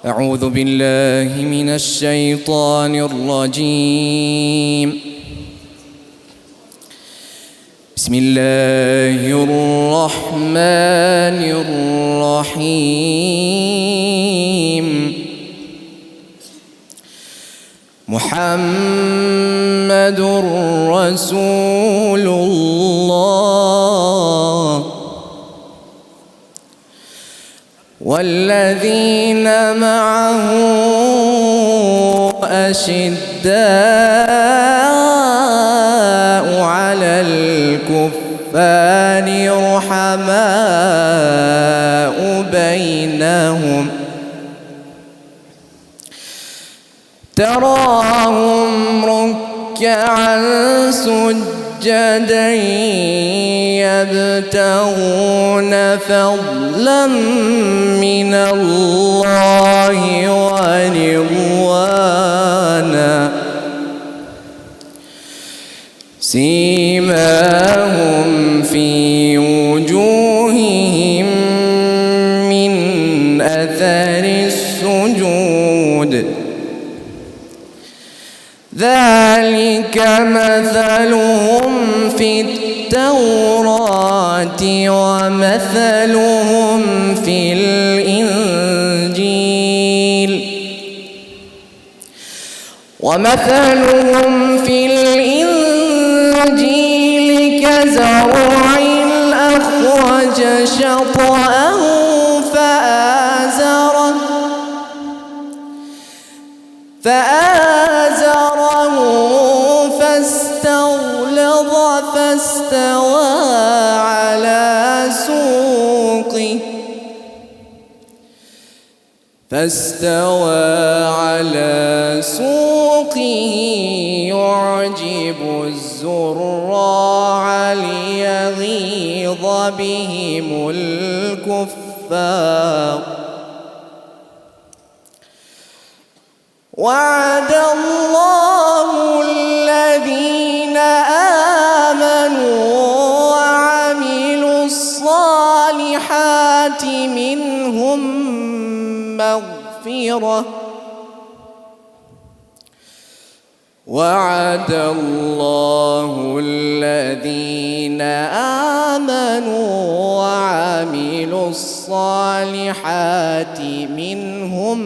أعوذ بالله من الشيطان الرجيم. بسم الله الرحمن الرحيم. محمد رسول الله والذين معه أشداء على الكفار رحماء بينهم تراهم ركعا سجدا يبتغون فضلا من الله ورضوانا سيماهم في وجوههم من أثر السجود ذلك مثلهم في التوراة ومثلهم في الإنجيل كزرع أخرج شطأه فآزره فاستغلظ فاستوى على سوقه يعجب الزراع ليغيظ بهم الكفار وعد الله الذين آمنوا وعملوا الصالحات منهم مغفرة وعد الله الذين آمنوا وعملوا الصالحات منهم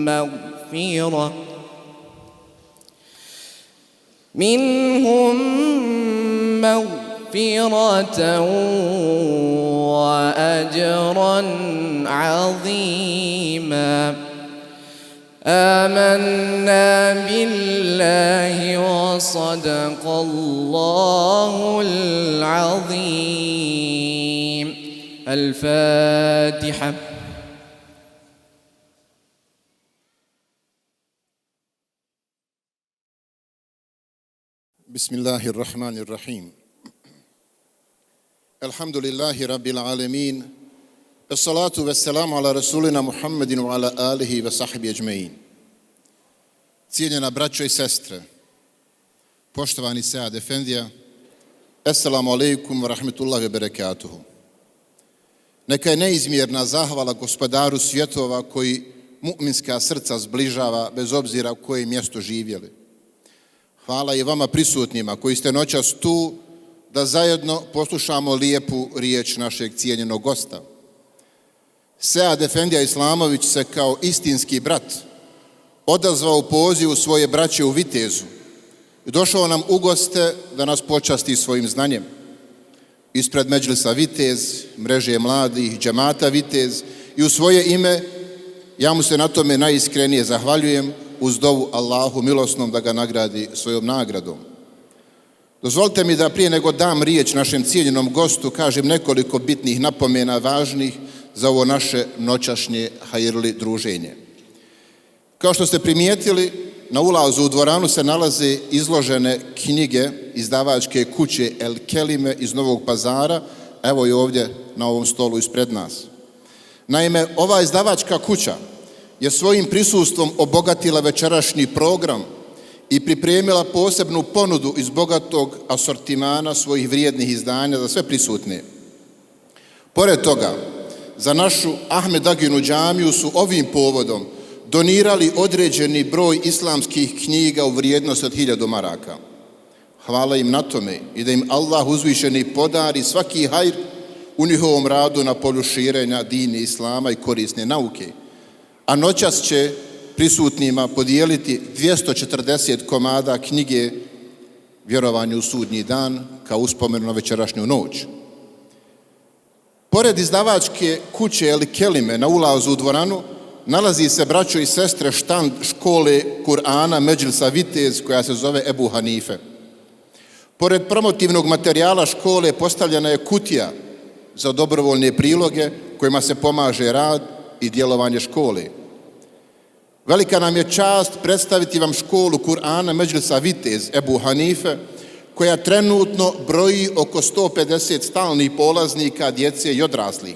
مغفرة وأجرا عظيما آمنا بالله وصدق الله العظيم. الفاتحة. بسم الله الرحمن الرحيم. الحمد لله رب العالمين. Essalatu vesselamu ala rasulina Muhammedin wa ala alihi wa sahbihi ajma'in. Cijenjena braćo i sestre, poštovani Sead Efendija, assalamu alaikum wa rahmetullahi wa barakatuhu. Neka je neizmjerna zahvala gospodaru svjetova koji mu'minska srca zbližava bez obzira u kojem mjestu živjeli. Hvala i vama prisutnima koji ste noćas tu da zajedno poslušamo lijepu riječ našeg cijenjenog gosta. Sead Efendija Islamović se kao istinski brat odazvao u pozivu svoje braće u Vitezu i došao nam u goste da nas počasti svojim znanjem. Ispred Medžlisa Vitez, mreže mladih, džemata Vitez i u svoje ime ja mu se na tome najiskrenije zahvaljujem uz dovu Allahu milosnom da ga nagradi svojom nagradom. Dozvolite mi da prije nego dam riječ našem cijenjenom gostu kažem nekoliko bitnih napomena važnih za ovo naše noćašnje hajirli druženje. Kao što ste primijetili, na ulazu u dvoranu se nalaze izložene knjige izdavačke kuće El Kelime iz Novog Pazara, evo i ovdje na ovom stolu ispred nas. Naime, ova izdavačka kuća je svojim prisustvom obogatila večerašnji program i pripremila posebnu ponudu iz bogatog asortimana svojih vrijednih izdanja za sve prisutne. Pored toga, za našu Ahmedaginu džamiju su ovim povodom donirali određeni broj islamskih knjiga u vrijednosti od 1000 maraka. Hvala im na tome i da im Allah uzvišeni podari svaki hajr u njihovom radu na polju širenja dini islama i korisne nauke. A noćas će prisutnima podijeliti 240 komada knjige Vjerovanje u sudnji dan kao uspomenu na večerašnju noć. Pored izdavačke kuće El Kelime na ulazu u dvoranu nalazi se, braćo i sestre, štand škole Kur'ana Medžlisa Vitez koja se zove Ebu Hanife. Pored promotivnog materijala škole postavljena je kutija za dobrovoljne priloge kojima se pomaže rad i djelovanje škole. Velika nam je čast predstaviti vam školu Kur'ana Medžlisa Vitez Ebu Hanife koja trenutno broji oko 150 stalnih polaznika, djece i odraslih.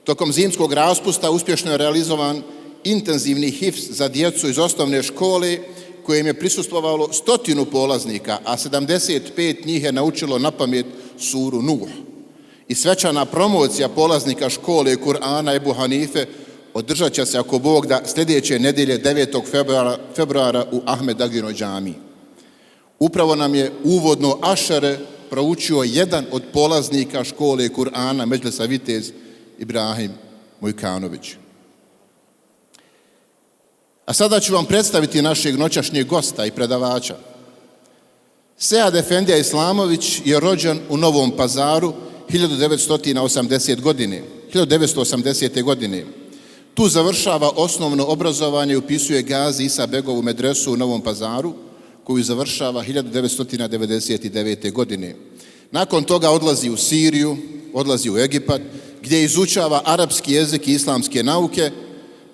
Tokom zimskog raspusta uspješno je realizovan intenzivni hifz za djecu iz osnovne škole kojem je prisustvovalo 100 polaznika, a 75 njih je naučilo napamet suru Nuh. I svečana promocija polaznika škole Kur'ana Ebu Hanife održat će se, ako Bog da, sljedeće nedjelje 9. februara u Ahmedaginoj džamiji. Upravo nam je uvodno ašere proučio jedan od polaznika škole Kur'ana Medžlisa Vitez, Ibrahim Mujkanović. A sada ću vam predstaviti našeg noćašnjeg gosta i predavača. Sead Efendija Islamović je rođen u Novom Pazaru 1980. godine. Tu završava osnovno obrazovanje i upisuje Gazi Isa Begovu medresu u Novom Pazaru, koju završava 1999. godine. Nakon toga odlazi u Siriju, odlazi u Egipat, gdje izučava arapski jezik i islamske nauke.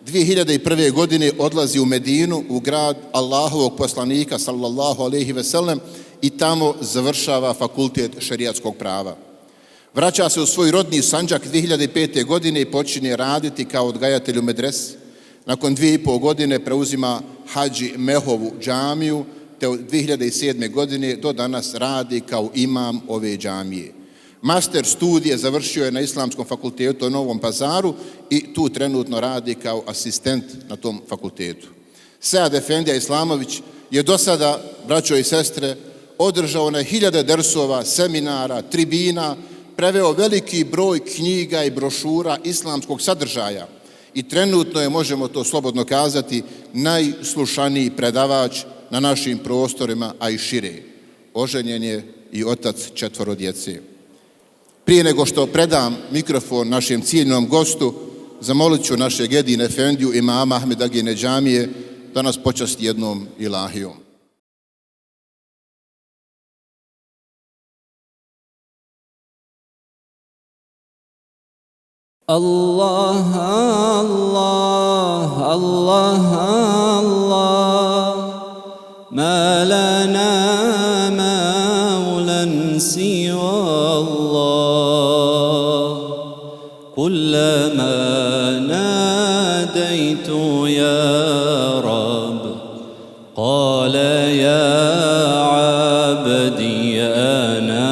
2001. godine odlazi u Medinu, u grad Allahovog poslanika, sallallahu alejhi ve sellem, i tamo završava fakultet šerijatskog prava. Vraća se u svoj rodni Sandžak 2005. godine i počinje raditi kao odgajatelj u medresi. Nakon 2,5 godine preuzima Hadži Mehovu džamiju, te od 2007. godine do danas radi kao imam ove džamije. Master studije završio je na Islamskom fakultetu u Novom Pazaru i tu trenutno radi kao asistent na tom fakultetu. Sead Efendija Islamović je do sada, braćo i sestre, održao na 1000 dersova, seminara, tribina, preveo veliki broj knjiga i brošura islamskog sadržaja i trenutno je, možemo to slobodno kazati, najslušaniji predavač na našim prostorima, a i šire. Oženjen je i otac 4 djece. Prije nego što predam mikrofon našem cijenjenom gostu, zamolit ću našeg Edina Efendiju, imama Ahmedagine džamije, da nas počasti jednom ilahijom. Allah, Allah, Allah, Allah, ma lana maulan siwa Allah, kullama nadaytu ya Rab, qala ya abdi ana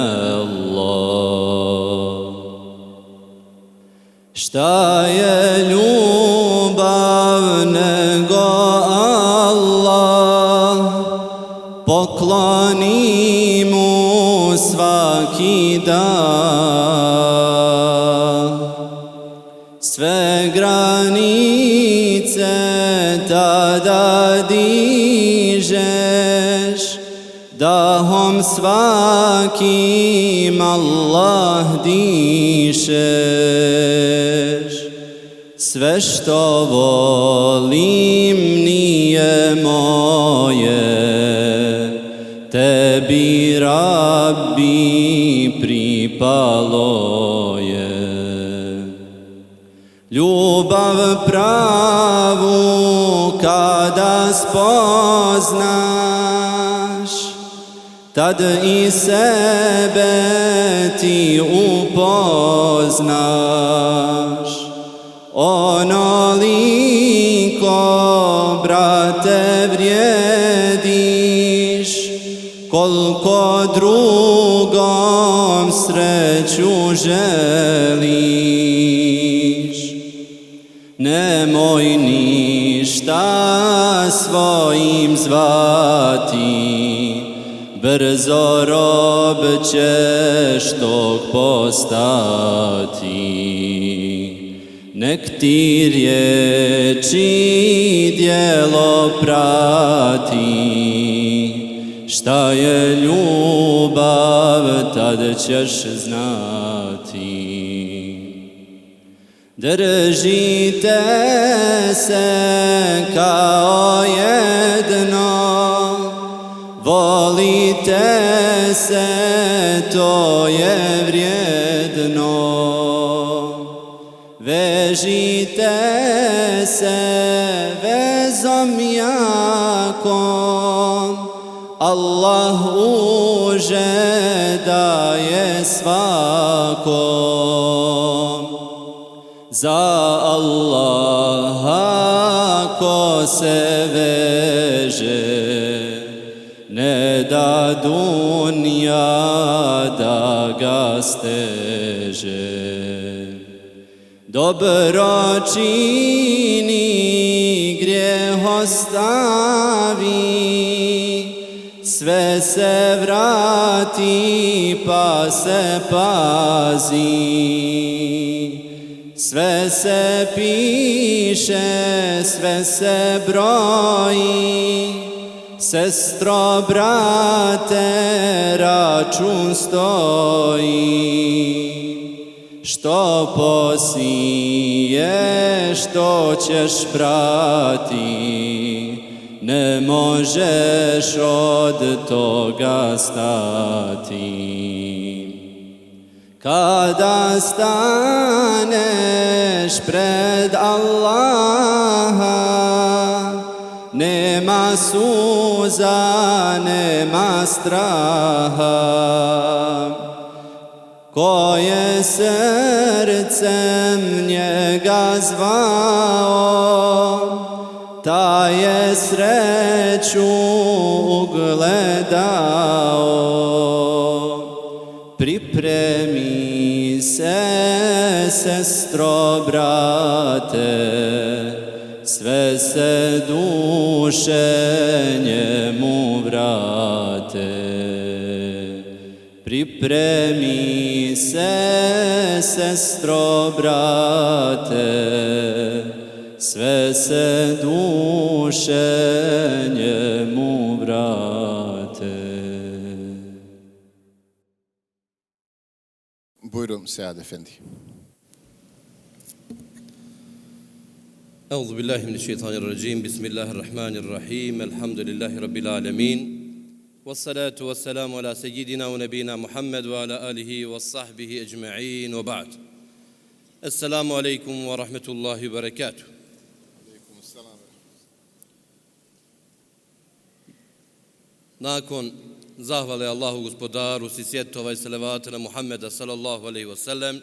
šta je ljubav nego Allah, pokloni mu svaki dan. Sve granice tada dižeš, dahom svakim Allah dišeš. Sve što volim nije moje, tebi Rabbi pripalo je. Ljubav pravu kada spoznaš, tad i sebe ti upoznaš. Onoliko, brate, vrijediš, koliko drugom sreću želiš. ništa svojim zvati, brzo rob ćeš tog postati. Nek ti riječi djelo prati, šta je ljubav tad ćeš znati. Držite se kao jedno, volite se, to je vrijedno. Vežite se vezom jakom, Allah uže daje svakom. Za Allaha ko se veže, ne da dunja da ga steže. Dobro čini, grijeh ostavi, sve se vrati pa se pazi. Sve se piše, sve se broji, sestro, brate, račun stoji. Što posiješ, što ćeš brati, ne možeš od toga stati. Kada staneš pred Allaha, nema suza, nema straha. Ko je srcem njega zvao, ta je sreću ugledao. Pripremi se, sestro, brate, sve se duše njemu vrate. Pripremi se, sestro, brate, sve se duše njemu vrate. Buyurun Sead Efendi. أعوذ بالله من الشيطان الرجيم بسم الله الرحمن الرحيم الحمد لله رب العالمين والصلاة والسلام على سيدنا ونبينا محمد وعلى آله وصحبه أجمعين وبعد السلام عليكم ورحمة الله وبركاته. Nakon zahvale Allahu gospodaru si svjetova i salavata na Muhammeda sallallahu alaihi wasallam,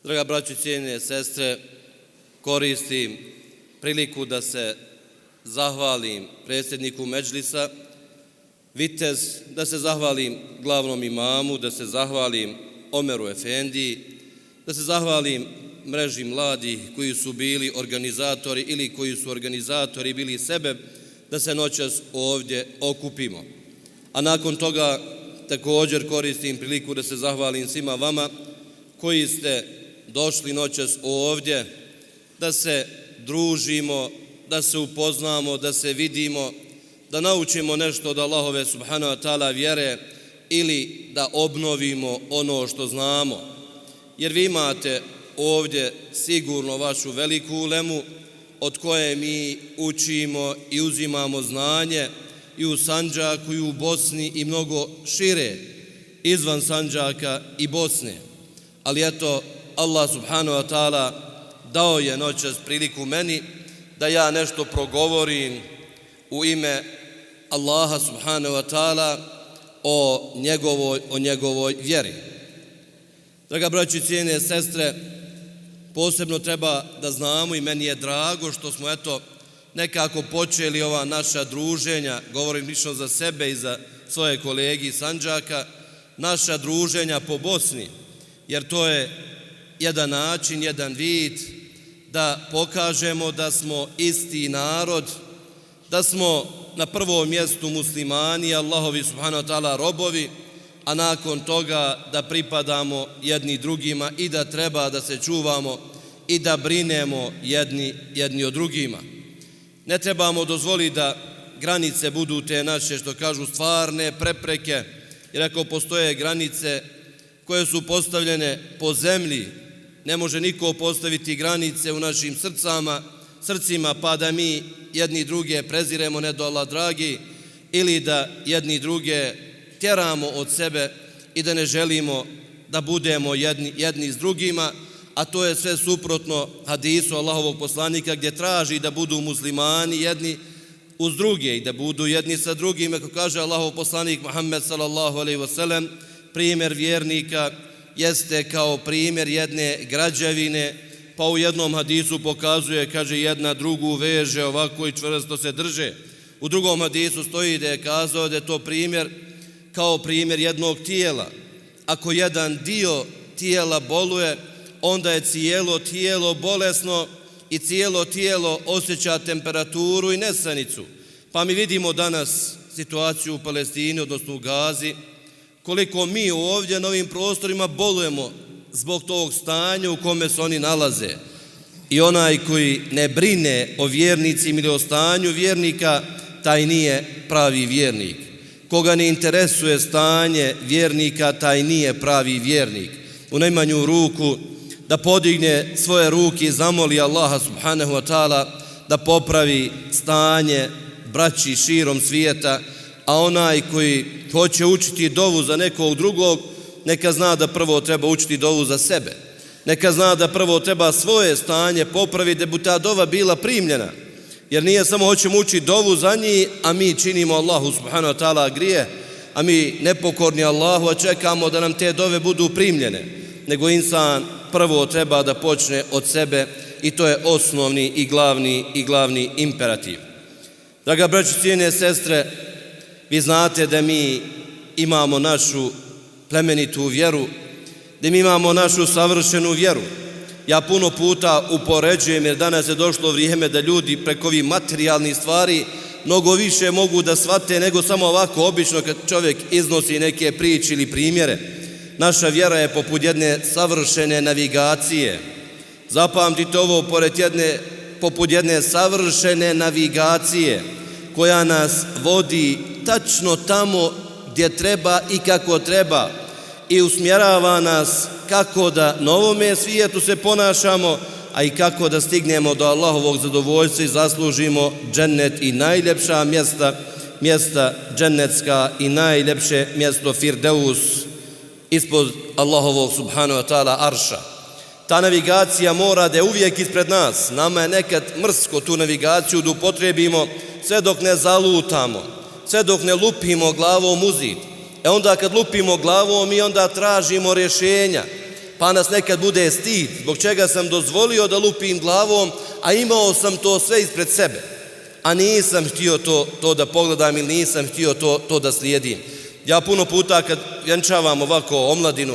draga braćo i cijenjene sestre, koristim priliku da se zahvalim predsjedniku Medžlisa, vitez, da se zahvalim glavnom imamu, da se zahvalim Omeru Efendiji, da se zahvalim mreži mladih koji su bili organizatori ili koji su organizatori bili sebe da se noćas ovdje okupimo. A nakon toga također koristim priliku da se zahvalim svima vama koji ste došli noćas ovdje da se družimo, da se upoznamo, da se vidimo, da naučimo nešto od Allahove subhanahu wa ta'ala vjere ili da obnovimo ono što znamo. Jer vi imate ovdje sigurno vašu veliku ulemu od koje mi učimo i uzimamo znanje i u Sandžaku i u Bosni i mnogo šire izvan Sandžaka i Bosne. Ali eto, Allah subhanahu wa ta'ala dao je noćas priliku meni da ja nešto progovorim u ime Allaha subhanahu wa ta'ala o njegovoj vjeri. Draga braćo i cijene sestre, posebno treba da znamo i meni je drago što smo eto nekako počeli ova naša druženja, govorim lično za sebe i za svoje kolege iz Sandžaka, naša druženja po Bosni, jer to je jedan način, jedan vid da pokažemo da smo isti narod, da smo na prvom mjestu muslimani, Allahovi subhanahu wa ta'ala robovi, a nakon toga da pripadamo jedni drugima i da treba da se čuvamo i da brinemo jedni o drugima. Ne trebamo dozvoliti da granice budu te naše, što kažu, stvarne prepreke, jer ako postoje granice koje su postavljene po zemlji, ne može niko postaviti granice u našim srcima, pa da mi jedni druge preziremo, ne do Allah dragi, ili da jedni druge tjeramo od sebe i da ne želimo da budemo jedni s drugima, a to je sve suprotno hadisu Allahovog poslanika gdje traži da budu muslimani jedni uz druge i da budu jedni sa drugima. Kako kaže Allahov poslanik Muhammed sallallahu alejhi ve sellem, primjer vjernika jeste kao primjer jedne građevine, pa u jednom hadisu pokazuje, kaže, jedna drugu veže ovako i čvrsto se drže. U drugom hadisu stoji da je kazao da je to primjer kao primjer jednog tijela. Ako jedan dio tijela boluje, onda je cijelo tijelo bolesno i cijelo tijelo osjeća temperaturu i nesanicu. Pa mi vidimo danas situaciju u Palestini, odnosno u Gazi, koliko mi ovdje na ovim prostorima bolujemo zbog tog stanja u kome se oni nalaze. I onaj koji ne brine o vjernicima ili o stanju vjernika, taj nije pravi vjernik. Koga ne interesuje stanje vjernika, taj nije pravi vjernik. U najmanju ruku da podigne svoje ruke i zamoli Allaha subhanahu wa ta'ala da popravi stanje braći širom svijeta, a onaj koji hoće učiti dovu za nekog drugog, neka zna da prvo treba učiti dovu za sebe. Neka zna da prvo treba svoje stanje popraviti da bi ta dova bila primljena. Jer nije samo hoćemo učiti dovu za njih, a mi činimo Allahu subhanahu wa ta'ala grije, a mi nepokorni Allahu, a čekamo da nam te dove budu primljene. Nego insan prvo treba da počne od sebe i to je osnovni i glavni imperativ. Draga braćo, cijene sestre, vi znate da mi imamo našu plemenitu vjeru, da mi imamo našu savršenu vjeru. Ja puno puta upoređujem, jer danas je došlo vrijeme da ljudi preko ovih materijalnih stvari mnogo više mogu da shvate nego samo ovako obično kad čovjek iznosi neke priče ili primjere. Naša vjera je poput jedne savršene navigacije. Zapamtite ovo, poput jedne savršene navigacije koja nas vodi tačno tamo gdje treba i kako treba i usmjerava nas kako da na ovome svijetu se ponašamo, a i kako da stignemo do Allahovog zadovoljstva i zaslužimo džennet i najljepša mjesta džennetska i najljepše mjesto Firdeus ispod Allahovog subhanahu wa ta'ala arša. Ta navigacija mora da je uvijek ispred nas. Nama je nekad mrsko tu navigaciju da upotrijebimo sve dok ne zalutamo, sve dok ne lupimo glavom u zid. Onda kad lupimo glavom mi onda tražimo rješenja, pa nas nekad bude stid zbog čega sam dozvolio da lupim glavom, a imao sam to sve ispred sebe, a nisam htio to da pogledam ili nisam htio to da slijedim. Ja puno puta kad vjenčavam ovako omladinu,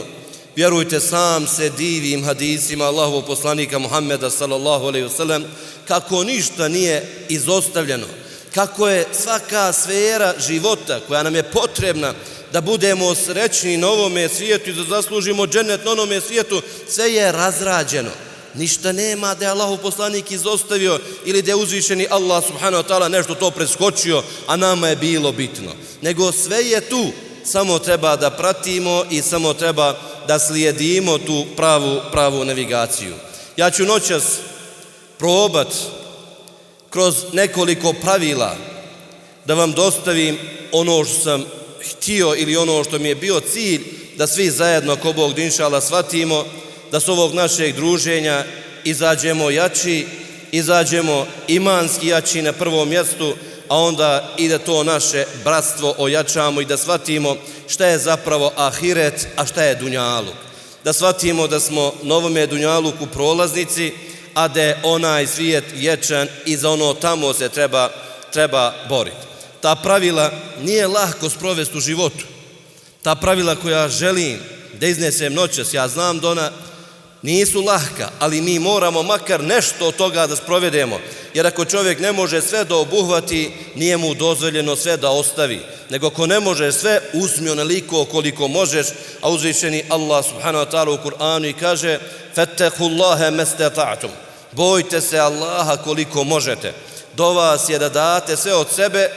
vjerujte, sam se divim hadisima Allahovog poslanika Muhammeda sallallahu alejhi ve sellem, kako ništa nije izostavljeno, kako je svaka sfera života koja nam je potrebna da budemo srećni na ovome svijetu i da zaslužimo džennet na onome svijetu, sve je razrađeno. Ništa nema da je Allahov poslanik izostavio ili da je uzvišeni Allah subhanahu wa ta'ala nešto to preskočio, a nama je bilo bitno. Nego sve je tu, samo treba da pratimo i samo treba da slijedimo tu pravu navigaciju. Ja ću noćas probat kroz nekoliko pravila da vam dostavim ono što sam htio ili ono što mi je bio cilj da svi zajedno, ako Bog da inšallah, shvatimo da s ovog našeg druženja izađemo jači, izađemo imanski jači na prvom mjestu, a onda i da to naše bratstvo ojačamo i da shvatimo šta je zapravo ahiret, a šta je dunjaluk. Da shvatimo da smo na ovome dunjaluku prolaznici, a da je onaj svijet vječan i za ono tamo se treba boriti. Ta pravila nije lahko sprovesti u životu. Ta pravila koja želim da iznesem noćas, ja znam da ona nisu lahka, ali mi moramo makar nešto od toga da sprovedemo. Jer ako čovjek ne može sve da obuhvati, nije mu dozvoljeno sve da ostavi. Nego ako ne može sve, uzmi onoliko koliko možeš, a uzvišeni Allah subhanahu wa ta'ala u Kur'anu i kaže Fattakullaha mastata'tum. Bojte se Allaha koliko možete. Do vas je da date sve od sebe,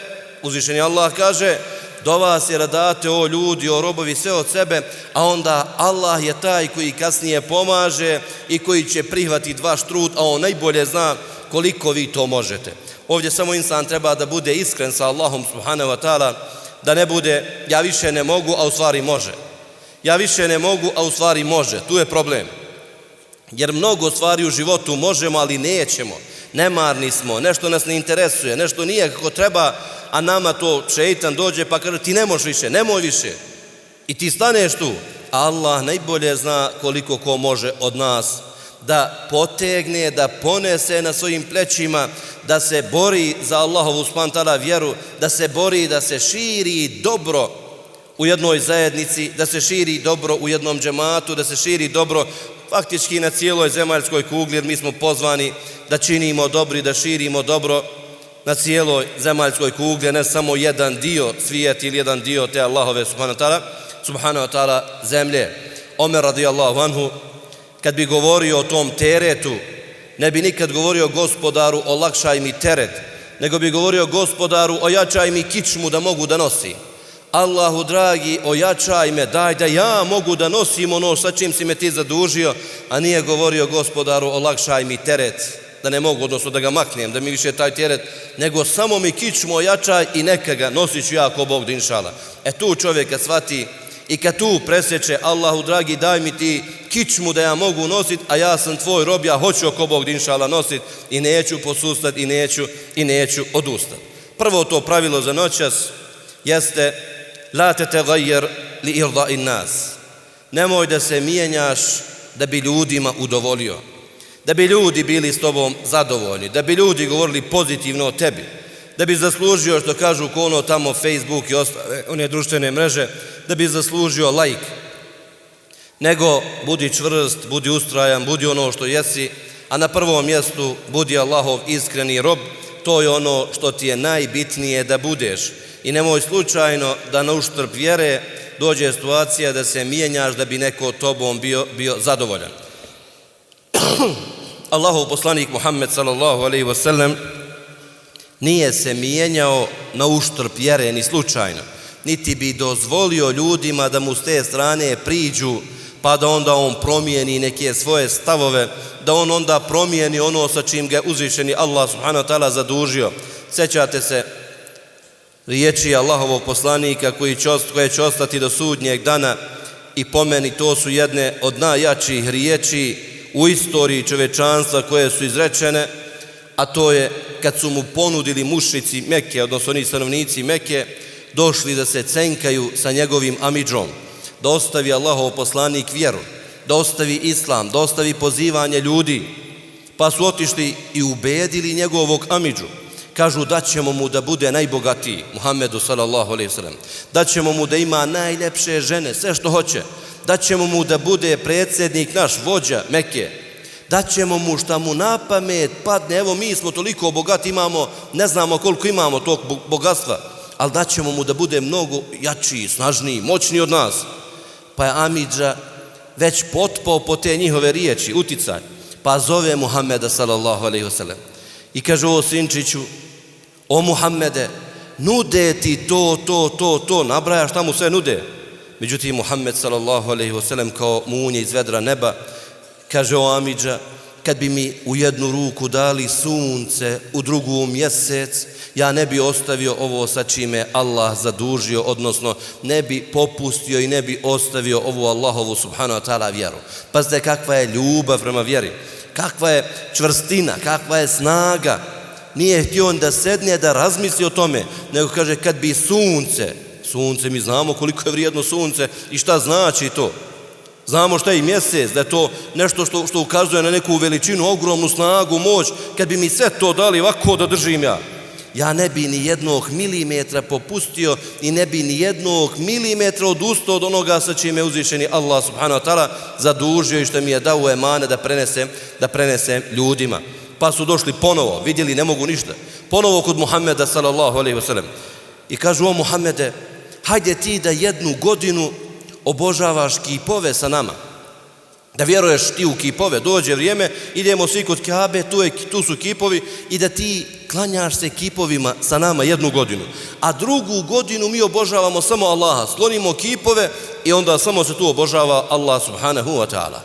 uzvišeni Allah kaže, do vas je da date, o ljudi, o robovi, sve od sebe, a onda Allah je taj koji kasnije pomaže i koji će prihvatiti vaš trud, a on najbolje zna koliko vi to možete. Ovdje samo insan treba da bude iskren sa Allahom subhanahu wa ta'ala, da ne bude ja više ne mogu, a u stvari može. Ja više ne mogu, a u stvari može. Tu je problem. Jer mnogo stvari u životu možemo, ali nećemo. Nemarni smo, nešto nas ne interesuje, nešto nije kako treba, a nama to šeitan dođe pa kaže ti ne možeš više, nemoj više. I ti staneš tu. Allah najbolje zna koliko ko može od nas da potegne, da ponese na svojim plećima, da se bori za Allahovu subhanahu wa ta'ala vjeru, da se bori, da se širi dobro u jednoj zajednici, da se širi dobro u jednom džematu, da se širi dobro faktički na cijeloj zemaljskoj kugli, jer mi smo pozvani da činimo dobro i da širimo dobro na cijeloj zemaljskoj kugli, ne samo jedan dio svijeta ili jedan dio te Allahove subhanahu wa ta'ala zemlje. Omer radijallahu anhu, kad bi govorio o tom teretu, ne bi nikad govorio gospodaru olakšaj mi teret, nego bi govorio gospodaru ojačaj mi kičmu da mogu da nosim. Allahu dragi, ojačaj me, daj da ja mogu da nosim ono sa čim si me ti zadužio, a nije govorio gospodaru olakšaj mi teret, da ne mogu, odnosno da ga maknem, da mi više taj teret, nego samo mi kičmu ojačaj i neka ga nosit ću ja ko Bog da inšala. Tu čovjeka shvati i kad tu presjeće, Allahu dragi, daj mi ti kičmu da ja mogu nositi, a ja sam tvoj rob, ja hoću oko Bog da inšala nositi i neću posustati i neću odustati. Prvo to pravilo za noćas jeste la tetagayyer li irda'i nas. Nemoj da se mijenjaš da bi ljudima udovolio, da bi ljudi bili s tobom zadovoljni, da bi ljudi govorili pozitivno o tebi, da bi zaslužio, što kažu ko ono tamo Facebook i ostale one društvene mreže, da bi zaslužio like. Nego budi čvrst, budi ustrajan, budi ono što jesi, a na prvom mjestu budi Allahov iskreni rob. To je ono što ti je najbitnije da budeš. I nemoj slučajno da na uštrb vjere dođe situacija da se mijenjaš da bi neko tobom bio zadovoljan. Allahov poslanik Muhammed sallallahu alejhi ve sellem nije se mijenjao na uštrb vjere ni slučajno, niti bi dozvolio ljudima da mu s te strane priđu pa da onda on promijeni neke svoje stavove, da on onda promijeni ono sa čim ga uzvišeni Allah subhanahu wa ta'ala zadužio. Sjećate se riječi Allahovog poslanika koje će ostati do sudnjeg dana i po meni to su jedne od najjačih riječi u istoriji čovečanstva koje su izrečene, a to je kad su mu ponudili mušrici Mekke, odnosno oni stanovnici Mekke, došli da se cenkaju sa njegovim amidžom, da ostavi Allahov poslanik vjeru, da ostavi islam, da ostavi pozivanje ljudi, pa su otišli i ubedili njegovog amidžu. Kažu da ćemo mu da bude najbogatiji, Muhammedu sallallahu alejhi ve sellem, da ćemo mu da ima najljepše žene, sve što hoće, da ćemo mu da bude predsjednik naš, vođa Mekke, da ćemo mu šta mu na pamet padne, evo mi smo toliko bogati, imamo, ne znamo koliko imamo tog bogatstva, ali da ćemo mu da bude mnogo jačiji, snažniji, moćniji od nas. Pa je amidža već potpao po te njihove riječi, uticaj, pa zove Muhammeda sallallahu alejhi ve sellem i kaže: o sinčiću, o Muhammede, nude ti to, nabraja šta mu sve nude. Međutim, Muhammed sallallahu alejhi ve sellem kao munje iz vedra neba kaže: o amidža, kad bi mi u jednu ruku dali sunce, u drugu mjesec, ja ne bi ostavio ovo sa čime Allah zadužio, odnosno ne bi popustio i ne bi ostavio ovu Allahovu subhanahu wa ta'ala vjeru. Pazite kakva je ljubav prema vjeri, kakva je čvrstina, kakva je snaga. Nije htio on da sedne, da razmisli o tome, nego kaže kad bi sunce, mi znamo koliko je vrijedno sunce i šta znači to. Znamo šta je i mjesec, da je to nešto što ukazuje na neku veličinu, ogromnu snagu, moć. Kad bi mi sve to dali ovako da držim ja ja ne bi ni jednog milimetra popustio i ne bi ni jednog milimetra odustao od onoga sa čime uzvišeni Allah subhanahu wa ta'ala zadužio i što mi je dao emane da prenese ljudima. Pa su došli ponovo, vidjeli ne mogu ništa, ponovo kod Muhammeda sallallahu alejhi ve sellem i kažu: o Muhammede, hajde ti da 1 godinu obožavaš kipove sa nama, da vjeruješ ti u kipove, dođe vrijeme, idemo svi kod Kabe, tu su kipovi i da ti klanjaš se kipovima sa nama 1 godinu, a 2 godinu mi obožavamo samo Allaha, sklonimo kipove i onda samo se tu obožava Allah subhanahu wa ta'ala.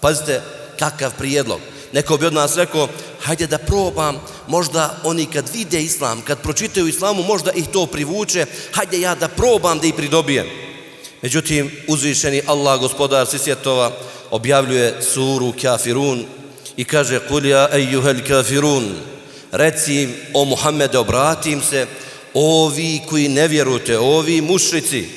Pazite kakav prijedlog. Neko bi od nas rekao: hajde da probam, možda oni kad vide islam, kad pročitaju islamu, možda ih to privuče, hajde ja da probam da ih pridobijem. Međutim, uzvišeni Allah, gospodar svih svjetova, objavljuje suru Kafirun i kaže: Kul ja ejuhel kafirun, reci o Muhammede, obratim se, ovi koji ne vjerujete, ovi mušrici,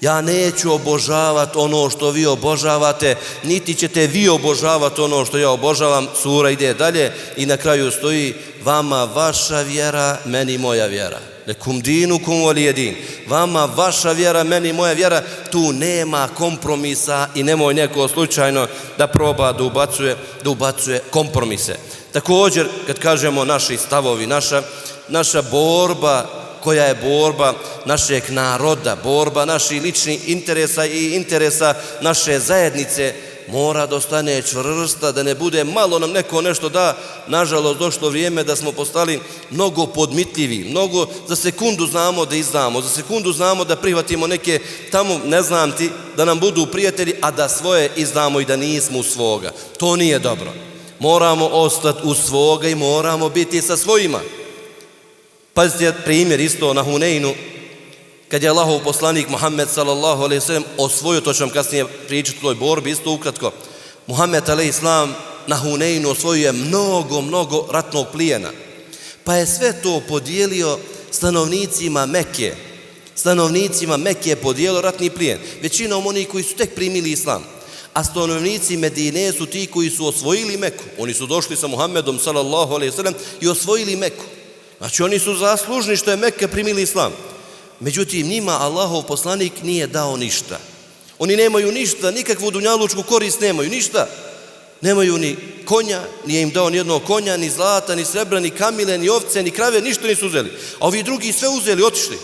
ja neću obožavati ono što vi obožavate, niti ćete vi obožavati ono što ja obožavam. Sura ide dalje i na kraju stoji: vama vaša vjera, meni moja vjera. Lekum dinukum valiye din. Vama vaša vjera, meni moja vjera. Tu nema kompromisa i nemoj neko slučajno da proba da ubacuje kompromise. Također, kad kažemo naši stavovi, naša borba, koja je borba našeg naroda, borba naših ličnih interesa i interesa naše zajednice, mora da ostane čvrsta, da ne bude malo nam neko nešto da. Nažalost, došlo vrijeme da smo postali mnogo podmitljivi, mnogo za sekundu znamo da izdamo, za sekundu znamo da prihvatimo neke tamo, ne znam ti, da nam budu prijatelji, a da svoje izdamo i da nismo u svoga. To nije dobro. Moramo ostati u svoga i moramo biti sa svojima. Pazite primjer isto na Huneinu, kad je Allahov poslanik Muhammed sallallahu alejhi ve sellem osvojio, to ću vam kasnije pričati o toj borbi, isto ukratko. Muhammed alejhi selam na Huneinu osvojio je mnogo ratnog plijena, pa je sve to podijelio stanovnicima Mekke. Stanovnicima Mekke je podijelio ratni plijen, većinom oni koji su tek primili islam, a stanovnici Medine su ti koji su osvojili Meku. Oni su došli sa Muhammedom sallallahu alejhi ve sellem i osvojili Meku. Znači oni su zaslužni što je Mekke primili islam. Međutim, njima Allahov poslanik nije dao ništa. Oni nemaju ništa, nikakvu dunjalučku korist nemaju, ništa. Nemaju ni konja, nije im dao ni jednog konja, ni zlata, ni srebra, ni kamile, ni ovce, ni krave, ništa nisu uzeli. A ovi drugi sve uzeli, otišli.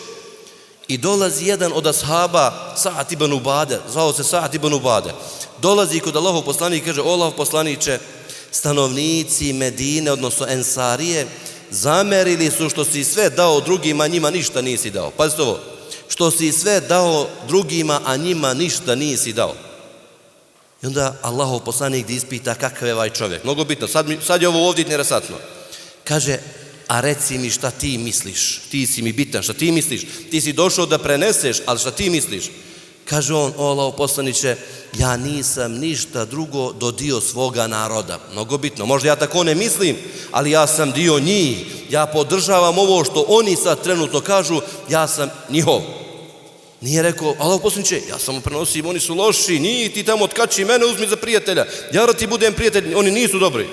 I dolazi jedan od ashaba, Sa'd ibn Ubade, zvao se Sa'd ibn Ubade. Dolazi kod Allahov poslanika i kaže: o Allahov poslaniče, stanovnici Medine, odnosno Ensarije, zamerili su što si sve dao drugima, a njima ništa nisi dao. Pazite ovo, što si sve dao drugima, a njima ništa nisi dao. I onda Allahov poslanik da ispita kakav je ovaj čovjek. Mnogo bitno, sad je ovo ovdje interesantno. Kaže: a reci mi šta ti misliš, ti si mi bitan, šta ti misliš, ti si došao da preneseš, ali šta ti misliš? Kaže on: o Allahov poslaniče, ja nisam ništa drugo do dio svoga naroda. Mnogo bitno, možda ja tako ne mislim, ali ja sam dio njih, ja podržavam ovo što oni sad trenutno kažu, ja sam njihov. Nije rekao: Allahov poslaniče, ja samo prenosim, oni su loši, njih ti tamo otkači, mene uzmi za prijatelja, ja da ti budem prijatelj, oni nisu dobri.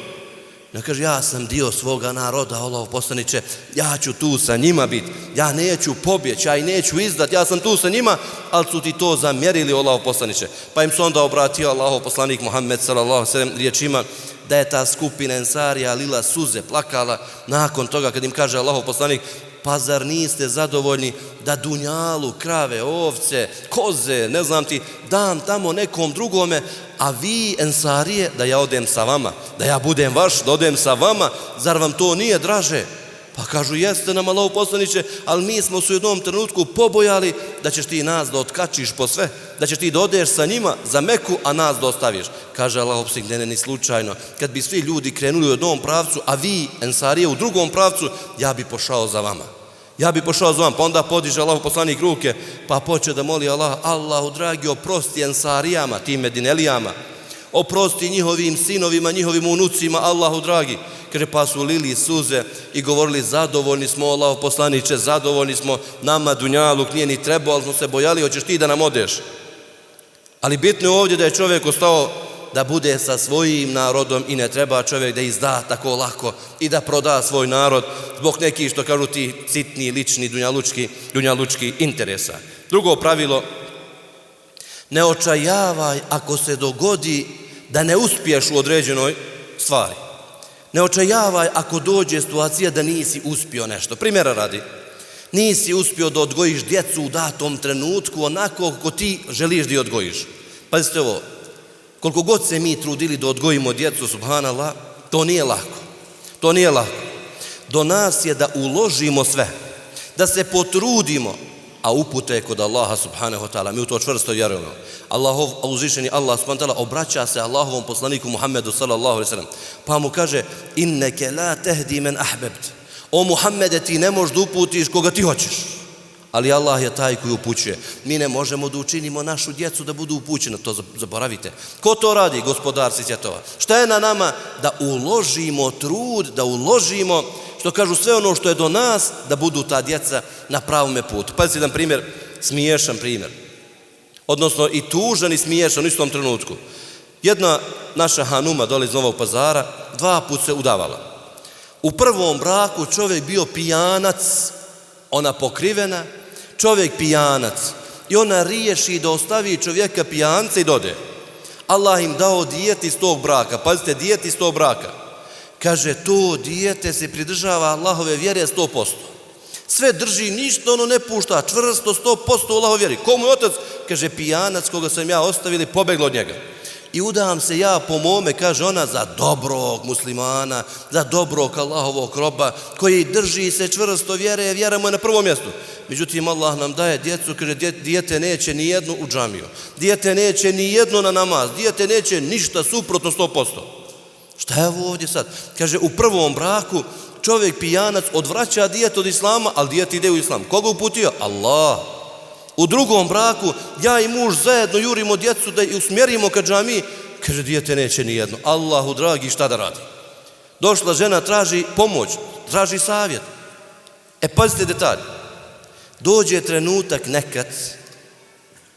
Ja kaže: ja sam dio svoga naroda, Allahov poslaniče, ja ću tu sa njima biti, ja neću pobjeći, ja i neću izdat, ja sam tu sa njima, ali su ti to zamjerili, Allahov poslaniče. Pa im se onda obratio Allahov poslanik Muhammed sallallahu alejhi ve sellem riječima da je ta skupina Ensarija lila suze, plakala nakon toga kad im kaže Allahov poslanik: pa zar niste zadovoljni da dunjalu, krave, ovce, koze, ne znam ti, dam tamo nekom drugome, a vi Ensarije da ja odem sa vama, da ja budem vaš, da odem sa vama, zar vam to nije draže? Pa kažu: jeste nam, Allahov poslaniče, ali mi smo se u jednom trenutku pobojali da ćeš ti nas da otkačiš po sve, da ćeš ti da odeš sa njima za Meku, a nas da ostaviš. Kaže Allahov poslanik: ne, ni slučajno, kad bi svi ljudi krenuli u jednom pravcu, a vi Ensarije u drugom pravcu, ja bi pošao za vama. Ja bi pošao za vama. Pa onda podiže Allahov poslanik ruke, pa počeo da moli Allah: Allahu dragi, oprosti Ensarijama, tim Medinelijama, oprosti njihovim sinovima, njihovim unucima, Allahu dragi. Kaže: pa su lili suze i govorili: zadovoljni smo, Allahov poslaniče, zadovoljni smo, nama dunjaluk nije ni trebao, ali smo se bojali, hoćeš ti da nam odeš. Ali bitno je ovdje da je čovjek ostao da bude sa svojim narodom i ne treba čovjek da izda tako lako i da proda svoj narod zbog nekih, što kažu ti, sitni, lični, dunjalučki interesa. Drugo pravilo, ne očajavaj ako se dogodi da ne uspiješ u određenoj stvari. Ne očajavaj ako dođe situacija da nisi uspio nešto. Primjera radi, nisi uspio da odgojiš djecu u datom trenutku onako kako ti želiš da je odgojiš. Pazite ovo, koliko god se mi trudili da odgojimo djecu, subhanallah, to nije lako. To nije lako. Do nas je da uložimo sve, da se potrudimo, a uputa je kod Allaha subhanahu wa ta'ala. Mi u to čvrsto vjerujemo. Uzvišeni Allah subhanahu wa ta'ala obraća se Allahovom poslaniku Muhammedu sallallahu alaihi sallam. Pa mu kaže, inneke la tehdi men ahbebt. O Muhammede, ti ne možeš da uputiš koga ti hoćeš. Ali Allah je taj koji upućuje. Mi ne možemo da učinimo našu djecu da budu upućeni. To zaboravite. Ko to radi? Gospodar svjetova. Šta je na nama? Da uložimo trud, da uložimo, što kažu, sve ono što je do nas, da budu ta djeca na pravome putu. Pazite jedan primjer, smiješan primjer. Odnosno i tužan i smiješan u istom trenutku. Jedna naša hanuma dole iz Novog Pazara 2 puta se udavala. U prvom braku čovjek bio pijanac, ona pokrivena, čovjek pijanac. I ona riješi da ostavi čovjeka pijanca i dode. Allah im dao dijete iz tog braka. Pazite, dijete iz tog braka. Kaže, to dijete se pridržava Allahove vjere 100%. Sve drži, ništa ono ne pušta, čvrsto 100% u Allahove vjeri. Ko mu je otac? Kaže, pijanac koga sam ja ostavili, pobeglo od njega. I udam se ja po mome, kaže ona, za dobrog muslimana, za dobrog Allahovog roba, koji drži se čvrsto vjere, vjera mu je na prvom mjestu. Međutim, Allah nam daje djecu, kaže, dijete neće ni jednu u džamiju, dijete neće ni jedno na namaz, dijete neće ništa suprotno 100%. Šta je ovo ovdje sad? Kaže, u prvom braku čovjek pijanac odvraća dijete od islama, ali dijete ide u islam. Koga uputio? Allah. U drugom braku ja i muž zajedno jurimo djecu da ih usmjerimo ka džamiji. Kaže, dijete neće ni jedno. Allahu dragi, šta da radi? Došla žena, traži pomoć, traži savjet. Pazite detalj. Dođe trenutak nekad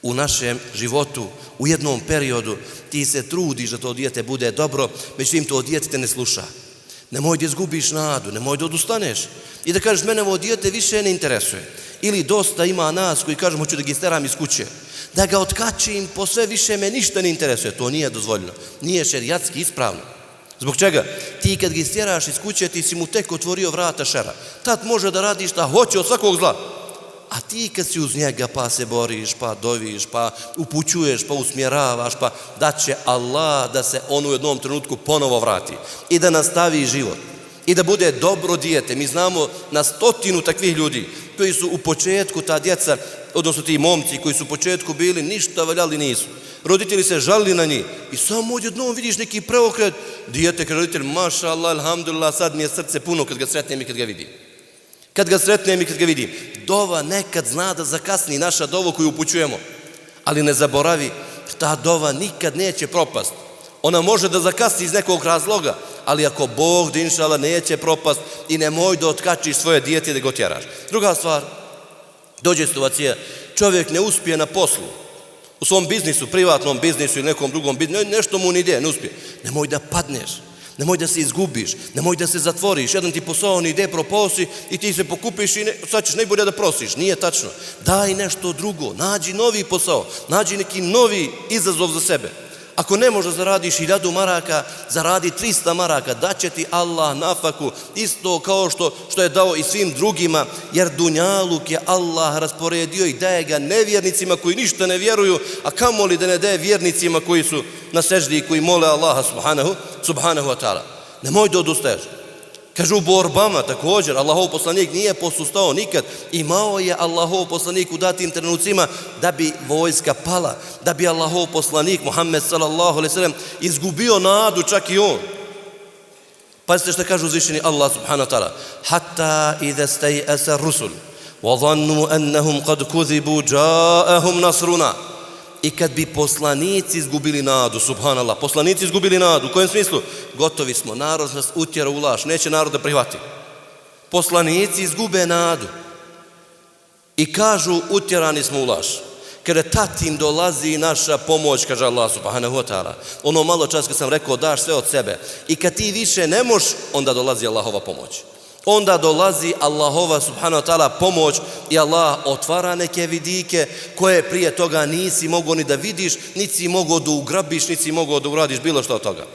u našem životu, u jednom periodu, ti se trudiš da to dijete bude dobro, međutim to dijete te ne sluša. Nemoj da izgubiš nadu, nemoj da odustaneš. I da kažeš, mene ovo dijete više ne interesuje. Ili dosta ima nas koji kažemo, hoću da ga isteram iz kuće. Da ga otkačim, po sve više me ništa ne interesuje. To nije dozvoljeno. Nije šerijatski ispravno. Zbog čega? Ti kad ga istjeraš iz kuće, ti si mu tek otvorio vrata šera. Tad može da radi šta hoće od svakog zla. A ti kad si uz njega pa se boriš, pa doviš, pa upućuješ, pa usmjeravaš, pa da će Allah da se on u jednom trenutku ponovo vrati i da nastavi život i da bude dobro dijete. Mi znamo na 100 takvih ljudi koji su u početku, ta djeca, odnosno ti momci koji su u početku bili, ništa valjali nisu. Roditelji se žalili na njih i samo odjednom vidiš neki preokret. Dijete kaže roditelj, maša Allah, alhamdulillah, sad mi je srce puno kad ga sretnem i kad ga vidim. Kad ga sretnem i kad ga vidim. Dova nekad zna da zakasni, naša dova koju upućujemo. Ali ne zaboravi, ta dova nikad neće propast. Ona može da zakasni iz nekog razloga, ali ako Bog da inša Allah neće propast i nemoj da otkačiš svoje dijete da ga otjeraš. Druga stvar, dođe situacija, čovjek ne uspije na poslu, u svom biznisu, privatnom biznisu ili nekom drugom biznisu, nešto mu ne ide, ne uspije. Nemoj da padneš. Nemoj da se izgubiš, nemoj da se zatvoriš, jedan ti posao ne ide, propao si i ti se pokupiš i sad ćeš najbolje da prosiš. Nije tačno. Daj nešto drugo, nađi novi posao, nađi neki novi izazov za sebe. Ako ne možeš zaradiš 1000 maraka, zaradi 300 maraka, daće ti Allah nafaku, isto kao što je dao i svim drugima, jer dunjaluk je Allah rasporedio i daje ga nevjernicima koji ništa ne vjeruju, a kamoli da ne daje vjernicima koji su na seždi i koji mole Allaha subhanahu wa ta'ala. Nemoj da odustaješ. Kažu u borbama također, Allahov poslanik nije posustao nikad. Imao je Allahov poslanik u datim trenucima da bi vojska pala, da bi Allahov poslanik Muhammed sallallahu alejhi ve sellem izgubio nadu, čak i on. Pazite što kaže uzvišeni Allah subhanahu wa ta'ala. Hatta idha stay'asa ar-rusul wa dhannu annahum qad kudhibu ja'ahum nasruna. I kad bi poslanici izgubili nadu, subhanallah, poslanici izgubili nadu, u kojem smislu? Gotovi smo, narod nas utjera u laž, neće narod da prihvati. Poslanici izgube nadu i kažu utjerani smo u laž. Kaže, tad im dolazi naša pomoć, kaže Allah subhanahu wa ta'ala. Ono malo čas kad sam rekao, daš sve od sebe. I kad ti više ne moš, onda dolazi Allahova pomoć. Onda dolazi Allahova subhanahu wa ta'ala pomoć i Allah otvara neke vidike koje prije toga nisi mogao ni da vidiš, niti si mogao da ugrabiš, niti si mogao da uradiš bilo što od toga.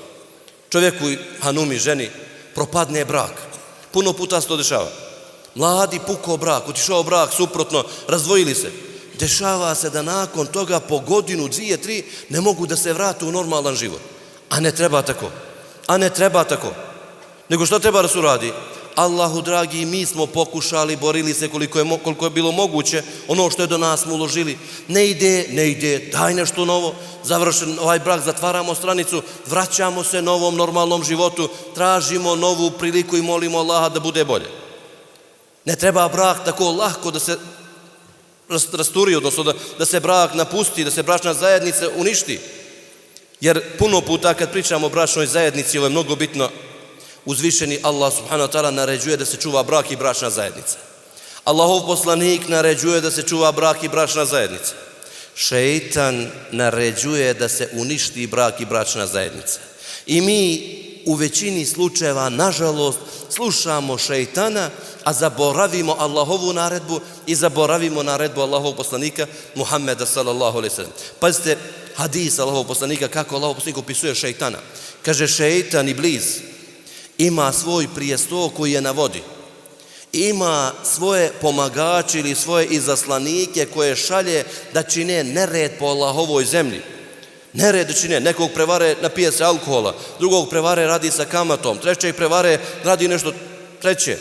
Čovjeku, hanumi, ženi, propadne brak. Puno puta se to dešava. Mladi pukao brak, otišao brak, suprotno, razdvojili se. Dešava se da nakon toga po godinu, 2, 3 ne mogu da se vrate u normalan život. A ne treba tako. A ne treba tako. Nego što treba da se uradi? Allahu dragi, mi smo pokušali, borili se koliko je bilo moguće, ono što je do nas smo uložili. Ne ide, daj nešto novo, završen ovaj brak, zatvaramo stranicu, vraćamo se novom normalnom životu, tražimo novu priliku i molimo Allaha da bude bolje. Ne treba brak tako lahko da se rasturi, odnosno da se brak napusti, da se bračna zajednica uništi. Jer puno puta kad pričamo o bračnoj zajednici, ovo je mnogo bitno, uzvišeni Allah subhanahu wa ta'ala naređuje da se čuva brak i bračna zajednica. Allahov poslanik naređuje da se čuva brak i bračna zajednica. Šeitan naređuje da se uništi brak i bračna zajednica. I mi u većini slučajeva, nažalost, slušamo šeitana, a zaboravimo Allahovu naredbu i zaboravimo naredbu Allahovog poslanika Muhammeda sallallahu alejhi ve sellem. Pazite hadis Allahovog poslanika, kako Allahov poslanik opisuje šeitana. Kaže, šeitan iblis ima svoj prijesto koji je na vodi. Ima svoje pomagače ili svoje izaslanike koje šalje da čine nered po Allahovoj zemlji. Nered čine, nekog prevare, napije se alkohola, drugog prevare, radi sa kamatom, trećeg prevare, radi nešto treće.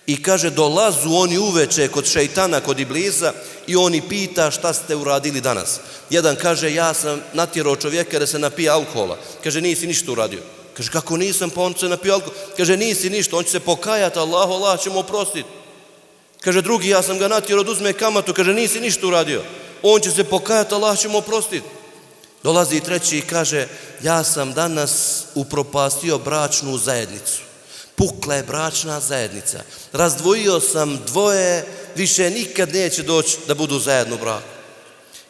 I kaže, dolazu oni uveče kod šeitana, kod iblisa i oni pita šta ste uradili danas. Jedan kaže, ja sam natjerao čovjeka da se napije alkohola. Kaže, nisi ništa uradio. Kaže, kako nisam, pa on se napio alkohol. Kaže, nisi ništa, on će se pokajati, Allah će mu oprostiti. Kaže, drugi, ja sam ga natjerao da uzme kamatu. Kaže, nisi ništa uradio. On će se pokajati, Allah će mu oprostiti. Dolazi treći i kaže, ja sam danas upropastio bračnu zajednicu. Pukla je bračna zajednica. Razdvojio sam dvoje, više nikad neće doći da budu zajedno u braku.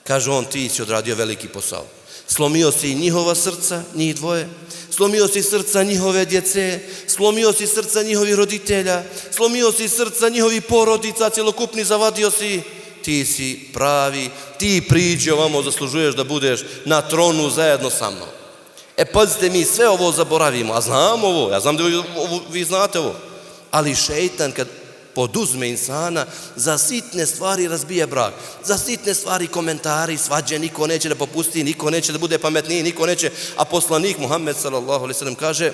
Kaže on, ti si odradio veliki posao. Slomio si njihova srca, njih dvoje. Slomio si srca njihove djece. Slomio si srca njihovih roditelja. Slomio si srca njihovih porodica, cjelokupni zavadio si. Ti si pravi, ti priđi ovamo, zaslužuješ da budeš na tronu zajedno sa mnom. Pazite, mi sve ovo zaboravimo, a znam ovo, ja znam da vi znate ovo, ali šeitan kad poduzme insana, za sitne stvari razbije brak, za sitne stvari komentari, svađe, niko neće da popusti, niko neće da bude pametniji, niko neće, a poslanik Muhammed sallallahu alejhi ve sellem kaže,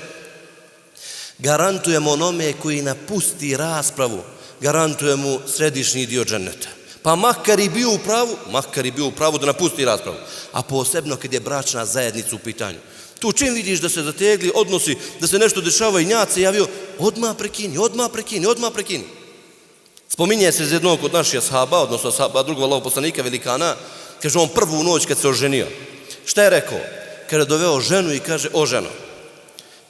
garantujemo onome koji napusti raspravu, garantuje mu središnji dio dženneta. Pa makar i bio u pravu da napusti raspravu, a posebno kad je bračna zajednica u pitanju. Tu čim vidiš da se zategli odnosi, da se nešto dešava i njad se javio, odmah prekini. Spominje se iz jednog od naših ashaba, odnosno ashaba drugog Allahovog poslanika velikana, kaže on prvu noć kad se oženio. Šta je rekao? Kada je doveo ženu i kaže, o ženo,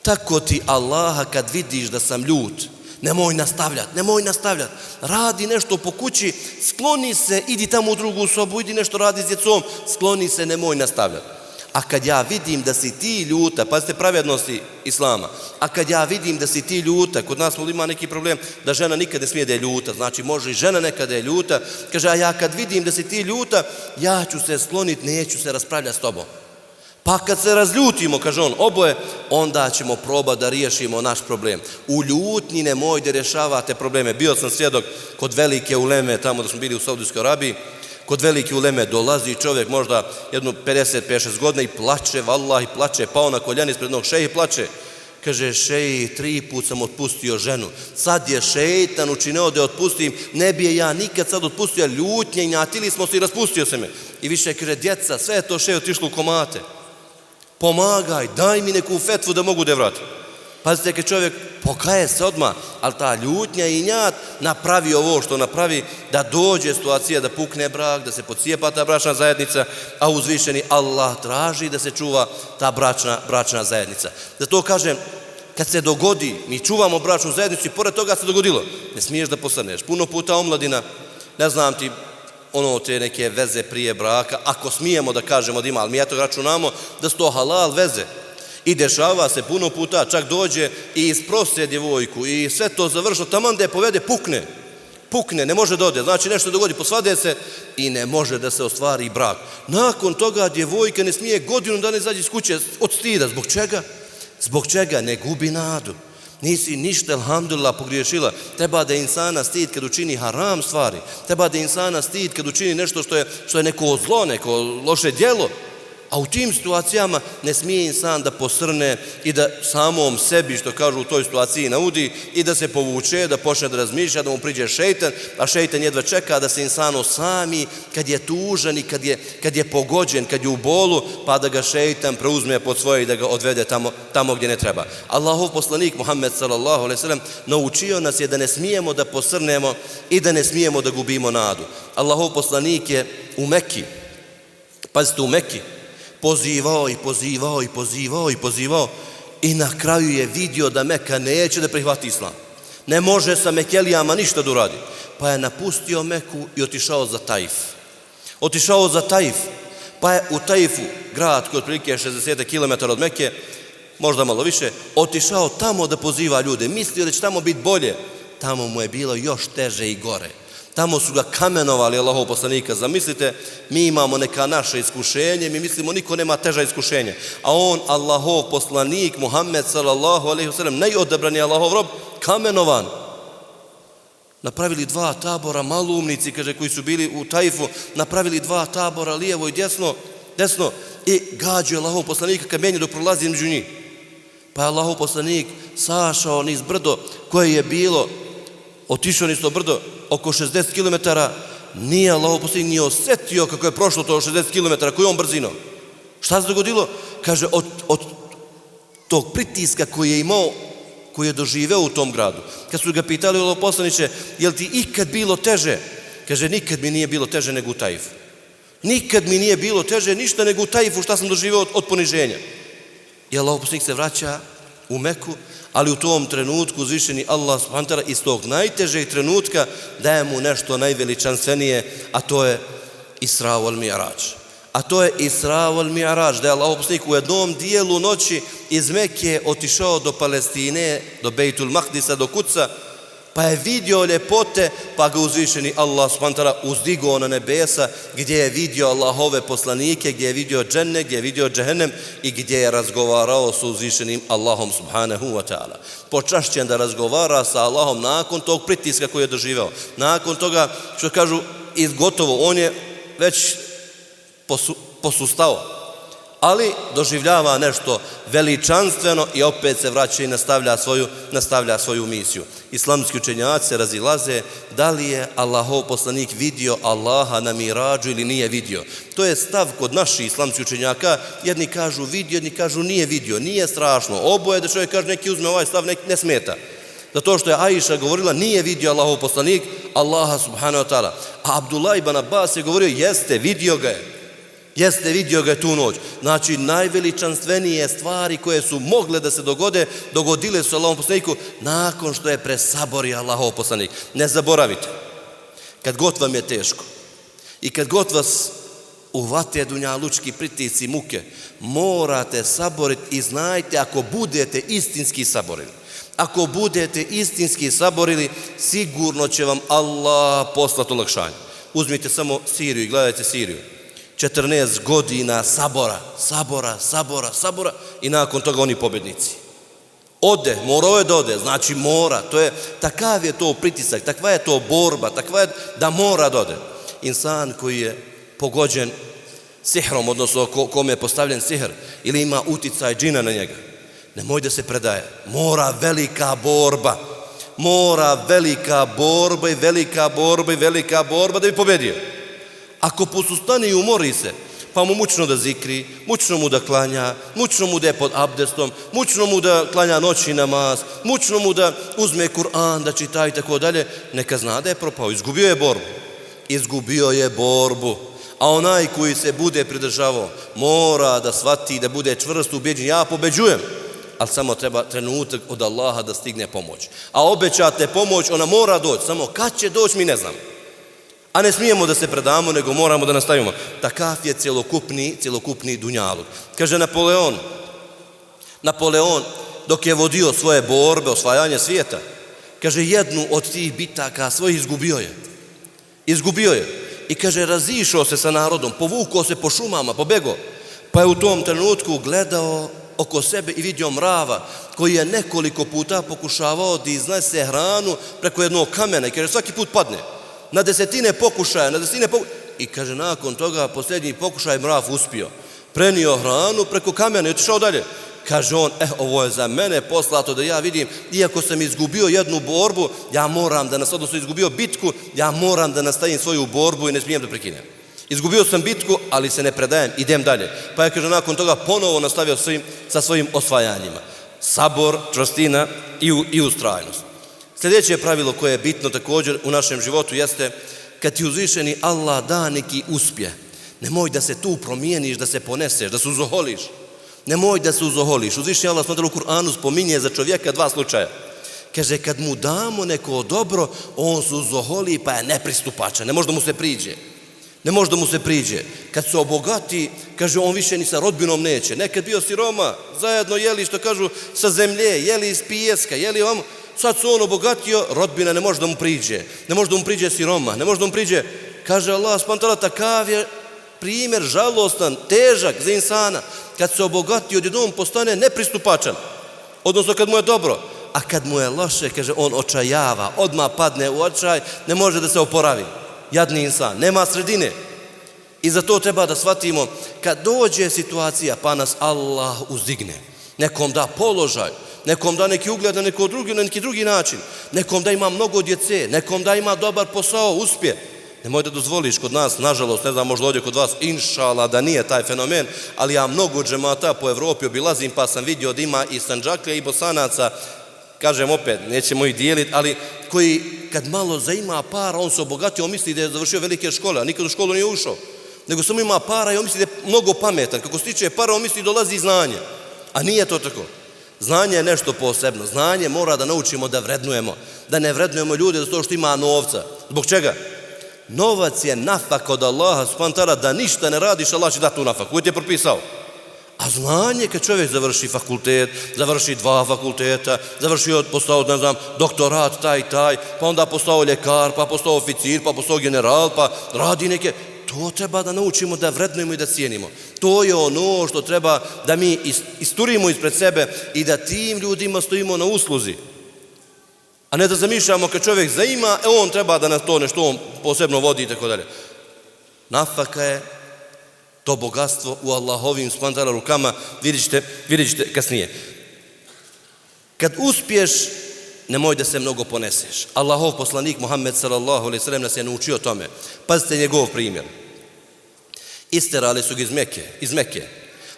tako ti Allaha kad vidiš da sam ljut, nemoj nastavljati, radi nešto po kući, skloni se, idi tamo u drugu sobu, idi nešto radi s djecom, skloni se, nemoj nastavljati. A kad ja vidim da si ti ljuta, pazite pravednosti Islama, a kad ja vidim da si ti ljuta, kod nas ima neki problem da žena nikad ne smije da je ljuta, znači može i žena nekada je ljuta, kaže, a ja kad vidim da si ti ljuta, ja ću se skloniti, neću se raspravljati s tobom. Pa kad se razljutimo, kaže on, oboje, onda ćemo probati da riješimo naš problem. U ljutnji nemoj da rješavate probleme. Bio sam svjedok kod velike uleme, tamo da smo bili u Saudijskoj Arabiji, kod velike uleme dolazi čovjek možda jedno 55-60 godina i plače, vallahi plače, pao na koljeni ispred jednog šeji i plače. Kaže, šeji, 3 put sam otpustio ženu. Sad je šeitan učinio da je otpustim, ne bi je ja nikad sad otpustio, ljutnje i njatili smo se i raspustio se me. I više kaže, djeca, sve je to šeji otišlo u komate. Pomagaj, daj mi neku fetvu da mogu da je vratim. Pazite, kad čovjek pokaje se odmah, ali ta ljutnja i njat napravi ovo što napravi, da dođe situacija da pukne brak, da se podcijepa ta bračna zajednica, a uzvišeni Allah traži da se čuva ta bračna zajednica. Zato kažem, kad se dogodi, mi čuvamo bračnu zajednicu i pored toga se dogodilo, ne smiješ da postaneš. Puno puta omladina, ne znam ti, te neke veze prije braka, ako smijemo da kažemo da ima, ali mi eto računamo da su to halal veze. I dešava se puno puta, čak dođe i isprose djevojku i sve to završilo, taman da je povede, pukne, ne može da ode, znači nešto dogodi, posvade se i ne može da se ostvari brak. Nakon toga djevojka ne smije godinu dana izaći iz kuće od stida. Zbog čega? Zbog čega? Ne gubi nadu. Nisi ništa, alhamdulillah, pogriješila. Treba da je insana stid kad učini haram stvari. Treba da je insana stid kad učini nešto što je neko zlo, neko loše djelo. A u tim situacijama ne smije insan da posrne i da samom sebi, što kažu u toj situaciji, naudi i da se povuče, da počne da razmišlja, da mu priđe šejtan, a šejtan jedva čeka da se insan osami kad je tužan i kad je pogođen, kad je u bolu, pa da ga šejtan preuzme pod svoje i da ga odvede tamo gdje ne treba. Allahov poslanik Muhammed sallallahu alejhi ve sellem naučio nas je da ne smijemo da posrnemo i da ne smijemo da gubimo nadu. Allahov poslanik je u Mekki, pazite, u Mekki, pozivao i na kraju je vidio da Meka neće da prihvati islam. Ne može sa Mekelijama ništa da uradi. Pa je napustio Meku i otišao za Taif. Pa je u Taifu, grad koji je otprilike 60 km od Meke, možda malo više, otišao tamo da poziva ljude. Mislio da će tamo biti bolje. Tamo mu je bilo još teže i gore. Tamo su ga kamenovali, Allahov poslanika. Zamislite, mi imamo neka naše iskušenje, mi mislimo niko nema teža iskušenja. A on, Allahov poslanik, Muhammed sallallahu alejhi ve sellem, najodabrani Allahov rob, kamenovan. Napravili 2 tabora, malumnici, kaže, koji su bili u Taifu, napravili 2 tabora, lijevo i desno, i gađaju Allahov poslanika kamenje dok prolazi među njih. Pa je Allahov poslanik sašao niz brdo koje je bilo, otišao niz to brdo, oko 60 km, nije Allahov poslanik ni osjetio kako je prošlo to 60 km, kojom brzinom. Šta se dogodilo? Kaže, od tog pritiska koji je imao, koji je doživeo u tom gradu. Kad su ga pitali, Allahov poslaniče, je li ti ikad bilo teže? Kaže, nikad mi nije bilo teže nego u Taifu. Nikad mi nije bilo teže ništa nego u Taifu šta sam doživeo od poniženja. I Allahov poslanik se vraća u Meku, ali u tom trenutku uzvišeni Allah subhanahu wa ta'ala iz tog najtežeg trenutka daje mu nešto najveličanstvenije, a to je Isra wal Mi'raj. Da je Allahov poslanik u jednom dijelu noći iz Mekke otišao do Palestine, do Bejtul Mahdisa, do Kudsa, pa je vidio ljepote, pa ga uzvišeni Allah subhanahu wa ta'ala uzdigao na nebesa, gdje je vidio Allahove poslanike, gdje je vidio džennet, gdje je vidio džehennem i gdje je razgovarao sa uzvišenim Allahom subhanahu wa ta'ala. Počašćen da razgovara sa Allahom nakon tog pritiska koji je doživeo. Nakon toga, što kažu, gotovo, on je već posustao, ali doživljava nešto veličanstveno i opet se vraća i nastavlja svoju misiju. Islamski učenjaci se razilaze da li je Allahov poslanik vidio Allaha na Miradžu ili nije vidio. To je stav kod naših islamskih učenjaka. Jedni kažu vidio, jedni kažu nije vidio. Nije strašno. Oboje da čovjek kaže neki uzme ovaj stav, neki ne smeta. Zato što je Aisha govorila nije vidio Allahov poslanik Allaha subhanahu wa ta'ala. A Abdullah ibn Abbas je govorio jeste, vidio ga je tu noć. Znači, najveličanstvenije stvari koje su mogle da se dogodile su Allahovom poslaniku nakon što je presaborio Allahov poslanik. Ne zaboravite, kad god vam je teško i kad god vas uvate dunjalučki pritisci, muke, morate saboriti i znajte, ako budete istinski saborili, sigurno će vam Allah poslati olakšanje. Uzmite samo Siriju i gledajte Siriju. 14 godina sabora i nakon toga oni pobjednici. Morao je da ode, znači mora. Takav je to pritisak, takva je to borba, takva je da mora da ode. Insan koji je pogođen sihrom, odnosno kome je postavljen sihr ili ima uticaj džina na njega, nemoj da se predaje. Mora velika borba da bi pobjedio. Ako posustane i umori se, pa mu mučno da zikri, mučno mu da klanja, mučno mu da je pod abdestom, mučno mu da klanja noćni namaz, mučno mu da uzme Kur'an, da čita i tako dalje, neka zna da je propao, izgubio je borbu. A onaj koji se bude pridržavao mora da shvati, da bude čvrst ubeđen, ja pobeđujem, ali samo treba trenutak od Allaha da stigne pomoć. A obećate pomoć, ona mora doći, samo kad će doći mi ne znamo. A ne smijemo da se predamo, nego moramo da nastavimo. Takav je cjelokupni dunjaluk. Kaže Napoleon, dok je vodio svoje borbe, osvajanje svijeta, kaže, jednu od tih bitaka svojih izgubio je. I kaže, razišao se sa narodom, povukao se po šumama, pobegao. Pa je u tom trenutku gledao oko sebe i vidio mrava koji je nekoliko puta pokušavao da iznese hranu preko jednog kamena. I kaže, svaki put padne. Na desetine pokušaja. I kaže, nakon toga posljednji pokušaj mrav uspio. Prenio hranu preko kamena i otišao dalje. Kaže on, ovo je za mene poslato da ja vidim, iako sam izgubio jednu borbu, ja moram da odnosno izgubio bitku, ja moram da nastavim svoju borbu i ne smijem da prekinem. Izgubio sam bitku, ali se ne predajem, idem dalje. Pa je, kaže, nakon toga ponovo nastavio sa svojim osvajanjima. Sabor, čvrstina i ustrajnost. Sljedeće pravilo koje je bitno također u našem životu jeste, kad ti uzvišeni Allah da neki uspjeh, nemoj da se tu promijeniš, da se poneseš, da se uzoholiš. Nemoj da se uzoholiš. Uzvišeni Allah u Kur'anu spominje za čovjeka 2 slučaja. Kaže, kad mu damo neko dobro, on se uzoholi pa je nepristupačan, ne može da mu se priđe. Kad se obogati, kaže, on više ni sa rodbinom neće. Nekad bio siroma, zajedno jeli, što kažu, sa zemlje, jeli iz pijeska, jeli ovamo. Sad se on obogatio, rodbina ne može da mu priđe. Ne može da mu priđe siroma, ne može da mu priđe. Kaže Allah, takav je primjer žalostan, težak za insana. Kad se obogati, odjednom postane nepristupačan. Odnosno kad mu je dobro. A kad mu je loše, kaže, on očajava, odmah padne u očaj, ne može da se oporavi. Jadni insan, nema sredine. I za to treba da shvatimo, kad dođe situacija pa nas Allah uzdigne, nekom da položaj, nekom da neki ugled na neki drugi način, nekom da ima mnogo djece, nekom da ima dobar posao, uspje. Nemoj da dozvoliš kod nas, nažalost, ne znam, možda ovdje kod vas, inšala, da nije taj fenomen, ali ja mnogo džemata po Evropi obilazim, pa sam vidio da ima i Sandžaklija i Bosanaca, kažem opet, nećemo ih dijeliti, ali koji kad malo zaima para, on se obogatio, on misli da je završio velike škole, a nikad u školu nije ušao, nego samo ima para i on misli da je mnogo pametan. Kako stiče para, on misli dolazi znanje, a nije to tako. Znanje je nešto posebno. Znanje mora da naučimo da vrednujemo, da ne vrednujemo ljude zato što ima novca. Zbog čega? Novac je nafak od Allaha subhanahu wa ta'ala, da ništa ne radiš, Allah će dati tu nafak. Koji ti je propisao? A znanje, kad čovjek završi fakultet, završi 2 fakulteta, završio, postao, ne znam, doktorat, taj, pa onda postao ljekar, pa postao oficir, pa postao general, pa radi neke... To treba da naučimo da vrednujemo i da cijenimo. To je ono što treba da mi isturimo ispred sebe i da tim ljudima stojimo na usluzi. A ne da zamišljamo kad čovjek zaima, on treba da nas to nešto on posebno vodi i tako dalje. Nafaka je to bogatstvo u Allahovim subhanahu rukama, vidjet ćete kasnije. Kad uspješ, nemoj da se mnogo poneseš. Allahov poslanik Muhammed sallallahu alejhi ve sellem nas je naučio tome. Pazite njegov primjer. Isterali su ga iz Mekke,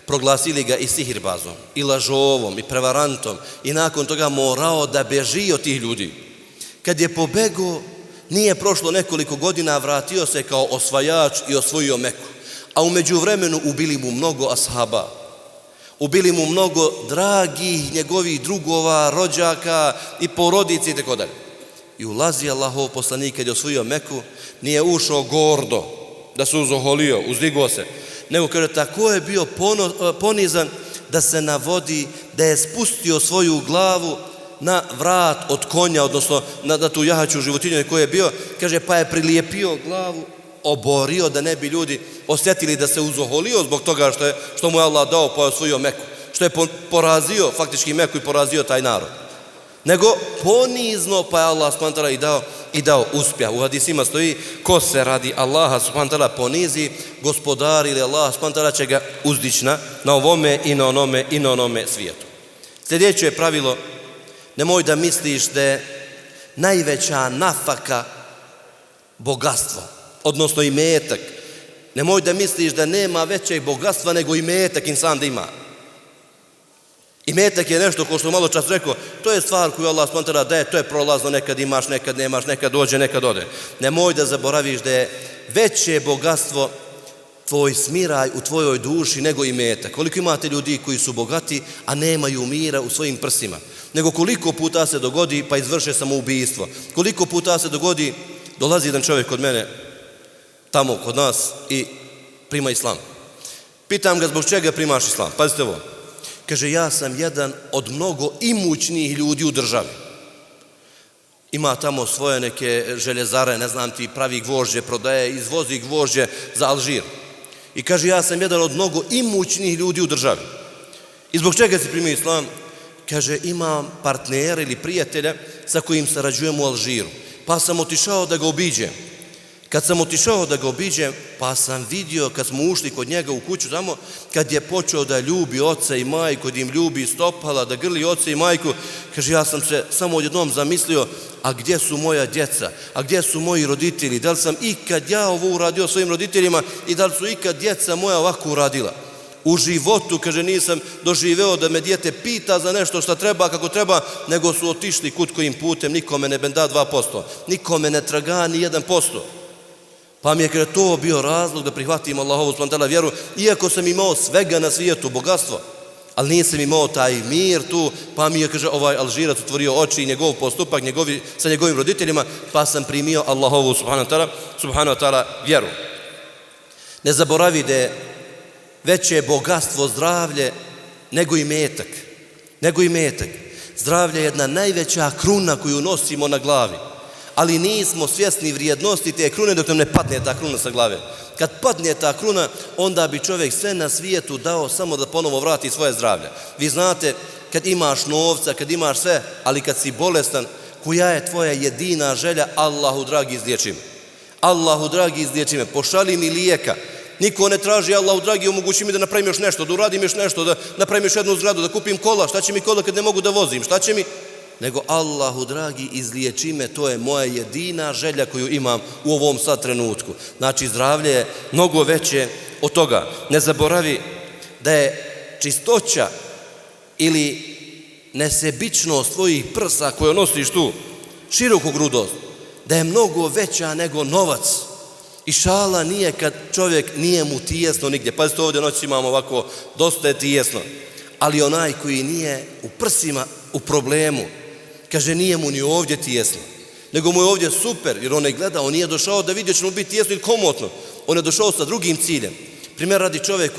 proglasili ga i sihirbazom, i lažovom, i prevarantom, i nakon toga morao da beži od tih ljudi. Kad je pobegao, nije prošlo nekoliko godina, vratio se kao osvajač i osvojio Meku. A u međuvremenu ubili mu mnogo ashaba. Ubili mu mnogo dragih njegovih drugova, rođaka i porodici i tako dalje. I ulazi Allahov poslanik kad je osvojio Meku, nije ušao gordo, da se uzoholio, uzdigao se, nego kaže tako je bio ponizan da se navodi da je spustio svoju glavu na vrat od konja, odnosno na tu jahaću životinju koje je bio, kaže pa je prilijepio glavu, oborio da ne bi ljudi osjetili da se uzoholio zbog toga što mu je Allah dao pa je osvojio Meku, što je porazio faktički Meku i porazio taj narod. Nego ponizno pa je Allah subhanahu wa ta'ala i dao uspjeh. U hadisima stoji ko se radi Allaha subhanahu wa ta'ala ponizi, gospodar ili Allah subhanahu wa ta'ala će ga uzdići na ovome i na onome svijetu. Sljedeće je pravilo, nemoj da misliš da je najveća nafaka bogatstvo, odnosno imetak. Nemoj da misliš da nema većeg bogatstva nego imetak insan da ima. Imetak je nešto, ko što malo čas rekao, to je stvar koju Allah subhanahu wa ta'ala daje, to je prolazno, nekad imaš, nekad nemaš, nekad dođe, nekad ode. Nemoj da zaboraviš da je veće bogatstvo tvoj smiraj u tvojoj duši nego imetak. Koliko imate ljudi koji su bogati, a nemaju mira u svojim prsima. Nego koliko puta se dogodi pa izvrše samoubistvo. Koliko puta se dogodi, dolazi jedan čovjek kod mene tamo kod nas i prima islam. Pitam ga zbog čega primaš islam. Pazite ovo. Kaže, ja sam jedan od mnogo imućnijih ljudi u državi. Ima tamo svoje neke željezare, ne znam ti, pravi gvožđe, prodaje, izvozi gvožđe za Alžir. I kaže, ja sam jedan od mnogo imućnijih ljudi u državi. I zbog čega si primio islam? Kaže, imam partnera ili prijatelja sa kojim sarađujem u Alžiru. Pa sam otišao da ga obiđem. Kad sam otišao da ga obiđem, pa sam vidio kad smo ušli kod njega u kuću tamo, kad je počeo da ljubi oca i majku, da im ljubi stopala, da grli oca i majku, kaže, ja sam se samo odjednom zamislio, a gdje su moja djeca, a gdje su moji roditelji, da li sam ikad ja ovo uradio svojim roditeljima i da li su ikad djeca moja ovako uradila. U životu, kaže, nisam doživeo da me dijete pita za nešto što treba, kako treba, nego su otišli kud kojim putem, nikome ne benda 2%, nikome ne traga ni 1%. Pa mi je, kaže, to bio razlog da prihvatim Allahovu subhanahu wa ta'ala vjeru, iako sam imao svega na svijetu, bogatstvo, ali nisam imao taj mir tu, pa mi je, kaže, ovaj Alžirac otvorio oči i njegov postupak sa njegovim roditeljima, pa sam primio Allahovu subhanahu wa ta'ala vjeru. Ne zaboravi da je veće bogatstvo zdravlje nego i metak. Zdravlje je jedna najveća kruna koju nosimo na glavi. Ali nismo svjesni vrijednosti te krune dok nam ne padne ta kruna sa glave. Kad padne ta kruna, onda bi čovjek sve na svijetu dao samo da ponovo vrati svoje zdravlje. Vi znate, kad imaš novca, kad imaš sve, ali kad si bolestan, koja je tvoja jedina želja? Allahu dragi, izliječi me. Allahu dragi, izliječi me. Pošalji mi lijeka. Niko ne traži, Allahu dragi, omogući mi da napravim još nešto, da uradim još nešto, da napravim još jednu zgradu, da kupim kola. Šta će mi kola kad ne mogu da vozim? Šta će mi? Nego, Allahu dragi, izliječi me, to je moja jedina želja koju imam u ovom sad trenutku. Znači, zdravlje je mnogo veće od toga. Ne zaboravi da je čistoća ili nesebičnost tvojih prsa koje nosiš tu, široku grudost, da je mnogo veća nego novac. I šala nije kad čovjek nije mu tijesno nigdje. Pazite, ovdje noći imamo ovako, dosta je tijesno. Ali onaj koji nije u prsima u problemu, kaže, nije mu ni ovdje tijesno, nego mu je ovdje super, jer on je gledao, on nije došao da vidi će mu biti tijesno ili komotno. On je došao sa drugim ciljem. Primjer radi čovjek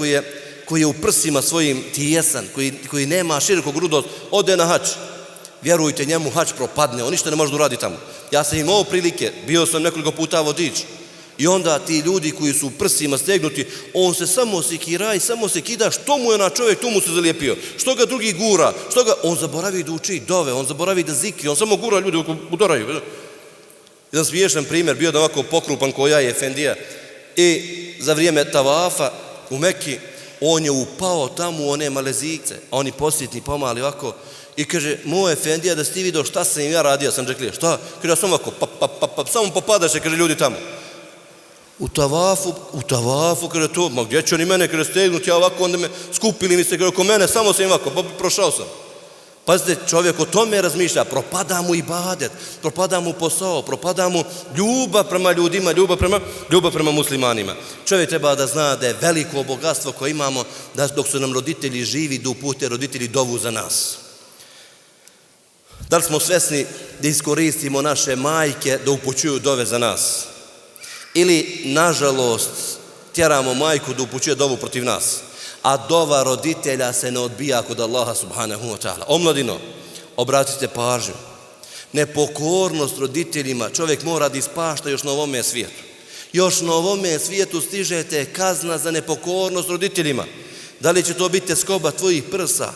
koji je u prsima svojim tijesan, koji nema široku grudost, ode na hač. Vjerujte, njemu hač propadne, on ništa ne može da uradi tamo. Ja sam imao prilike, bio sam nekoliko puta vodič. I onda ti ljudi koji su u prsima stegnuti, on se samo sekira i samo se kida, što mu je na čovjek, tu mu se zalijepio. Što ga drugi gura, on zaboravi da uči dove, on zaboravi da zikri, on samo gura ljudi udoraju. Jedan smiješan primjer, bio da ovako pokrupan ko ja je efendija. I za vrijeme tavafa u Meki, on je upao tamo u one malezikce, a oni posjetni pomali ovako. I kaže, moj efendija, da si ti vidio šta sam im ja radio, sam rekli, šta? Kaže, ja sam ovako, samo popadaše, kaže, ljudi tamo. U tavafu, kaže to, ma gdje će oni mene, kaže stegnuti, ja ovako, onda me skupili mi se, kaže, oko mene, samo sam ovako, pa prošao sam. Pazite, čovjek o tome razmišlja, propada mu ibadet, propada mu posao, propada mu ljubav prema ljudima, ljubav prema muslimanima. Čovjek treba da zna da je veliko bogatstvo koje imamo, da dok su nam roditelji živi, da upute roditelji dovu za nas. Da li smo svjesni da iskoristimo naše majke da upućuju dove za nas? Ili, nažalost, tjeramo majku da upućuje dovu protiv nas, a dova roditelja se ne odbija kod Allaha subhanahu wa ta'ala. Omladino, obratite pažnju. Nepokornost roditeljima čovjek mora da ispašta još na ovome svijetu. Još na ovome svijetu stižete kazna za nepokornost roditeljima. Da li će to biti tjeskoba tvojih prsa?